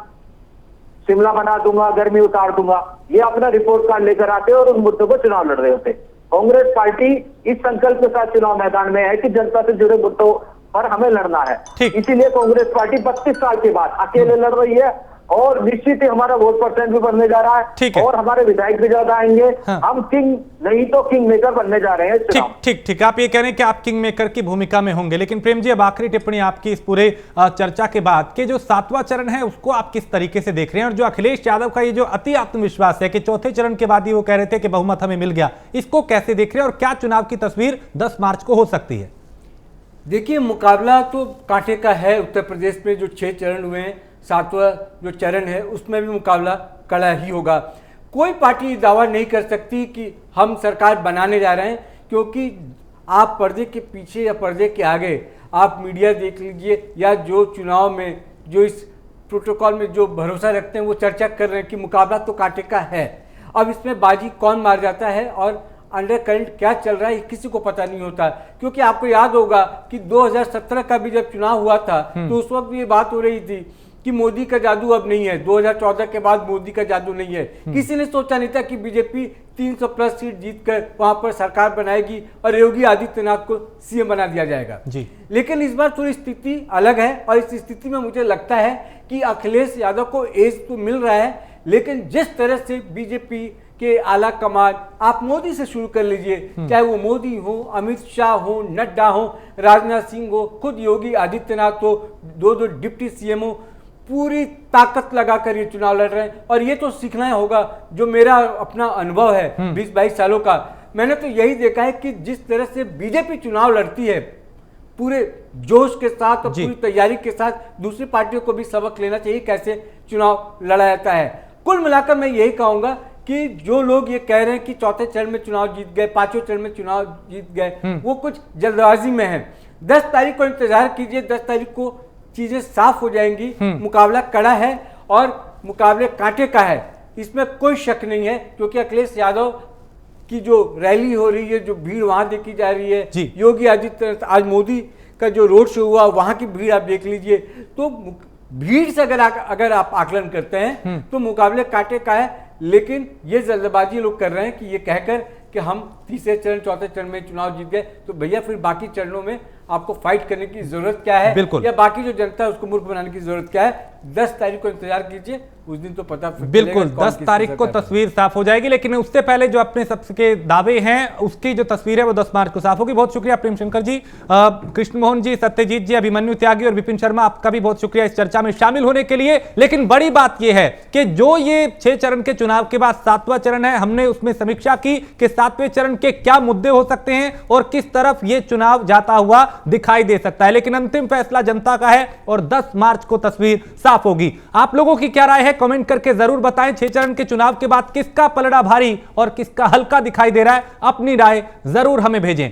शिमला बना दूंगा, गर्मी उतार दूंगा। ये अपना रिपोर्ट कार्ड लेकर आते और उन मुद्दों पर चुनाव लड़ रहे होते। कांग्रेस पार्टी इस संकल्प के साथ चुनाव मैदान में है कि जनता से जुड़े मुद्दों पर हमें लड़ना है। इसीलिए कांग्रेस पार्टी 32 साल के बाद अकेले लड़ रही है और निश्चित ही हमारा वोट परसेंट भी बढ़ने जा रहा है और हमारे विधायक भी ज्यादा आएंगे। हाँ। हम किंग नहीं तो किंग मेकर बनने जा रहे हैं। ठीक ठीक। आप ये कह रहे हैं कि आप किंग मेकर की भूमिका में होंगे। लेकिन प्रेम जी, अब आखिरी टिप्पणी आपकी इस पूरे चर्चा के बाद कि जो 7वां चरण है उसको आप किस तरीके से देख रहे हैं, और जो अखिलेश यादव का ये जो अति आत्मविश्वास है कि चौथे चरण के बाद ही वो कह रहे थे कि बहुमत हमें मिल गया, इसको कैसे देख रहे हैं और क्या चुनाव की तस्वीर 10 मार्च को हो सकती है? देखिए, मुकाबला तो कांटे का है। उत्तर प्रदेश में जो 6 चरण हुए हैं, 7वां जो चरण है उसमें भी मुकाबला कड़ा ही होगा। कोई पार्टी दावा नहीं कर सकती कि हम सरकार बनाने जा रहे हैं, क्योंकि आप पर्दे के पीछे या पर्दे के आगे आप मीडिया देख लीजिए या जो चुनाव में जो इस प्रोटोकॉल में जो भरोसा रखते हैं वो चर्चा कर रहे हैं कि मुकाबला तो कांटे का है। अब इसमें बाजी कौन मार जाता है और अंडर करंट क्या चल रहा है किसी को पता नहीं होता। क्योंकि आपको याद होगा कि 2017 का भी जब चुनाव हुआ था तो उस वक्त भी ये बात हो रही थी कि मोदी का जादू अब नहीं है। 2014 के बाद मोदी का जादू नहीं है। किसी ने सोचा नहीं था कि बीजेपी 300 प्लस सीट जीतकर वहां पर सरकार बनाएगी और योगी आदित्यनाथ को सीएम बना दिया जाएगा जी। लेकिन इस बार थोड़ी स्थिति अलग है और इस स्थिति में मुझे लगता है कि अखिलेश यादव को एज तो मिल रहा है, लेकिन जिस तरह से बीजेपी के आला कमान, आप मोदी से शुरू कर लीजिए, चाहे वो मोदी हो, अमित शाह हो, नड्डा हो, राजनाथ सिंह हो, खुद योगी आदित्यनाथ हो, 2 डिप्टी सीएम हो, पूरी ताकत लगाकर ये चुनाव लड़ रहे हैं। और ये तो सीखना होगा। जो मेरा अपना अनुभव है 20-22 सालों का, मैंने तो यही देखा है कि जिस तरह से बीजेपी चुनाव लड़ती है पूरे जोश के साथ और पूरी तैयारी के साथ, दूसरी पार्टियों को भी सबक लेना चाहिए कैसे चुनाव लड़ा जाता है। कुल मिलाकर मैं यही कहूंगा कि जो लोग ये कह रहे हैं कि चौथे चरण में चुनाव जीत गए, 5वें चरण में चुनाव जीत गए, वो कुछ जल्दबाजी में है। 10 तारीख को इंतजार कीजिए, 10 तारीख को चीजें साफ हो जाएंगी। मुकाबला कड़ा है और मुकाबले कांटे का है, इसमें कोई शक नहीं है। क्योंकि अखिलेश यादव की जो रैली हो रही है, जो भीड़ वहां देखी जा रही है, योगी आदित्यनाथ, आज मोदी का जो रोड शो हुआ वहां की भीड़ आप देख लीजिए, तो भीड़ से अगर आप आकलन करते हैं तो मुकाबले कांटे का है। लेकिन ये जल्दबाजी लोग कर रहे हैं कि ये कहकर कि हम 3रे चरण 4थे चरण में चुनाव जीत गए, तो भैया फिर बाकी चरणों में आपको फाइट करने की जरूरत क्या है, या बाकी जो जनता है उसको मूर्ख बनाने की जरूरत क्या है। 10 तारीख को इंतजार कीजिए, उस दिन तो पता बिल्कुल 10 तारीख को तस्वीर साफ हो जाएगी। लेकिन उससे पहले जो अपने सबके दावे हैं उसकी जो तस्वीर है वो 10 मार्च को साफ होगी। बहुत शुक्रिया प्रेम शंकर जी, कृष्ण मोहन जी, सत्यजीत जी, अभिमन्यु त्यागी और विपिन शर्मा, आपका भी बहुत शुक्रिया इस चर्चा में शामिल होने के लिए। लेकिन बड़ी बात यह है कि जो ये 6 चरण के चुनाव के बाद 7वां चरण है, हमने उसमें समीक्षा की कि 7वें चरण के क्या मुद्दे हो सकते हैं और किस तरफ ये चुनाव जाता हुआ दिखाई दे सकता है। लेकिन अंतिम फैसला जनता का है और 10 मार्च को तस्वीर साफ होगी। आप लोगों की क्या राय है कमेंट करके जरूर बताएं। 6 चरण के चुनाव के बाद किसका पलड़ा भारी और किसका हल्का दिखाई दे रहा है, अपनी राय जरूर हमें भेजें।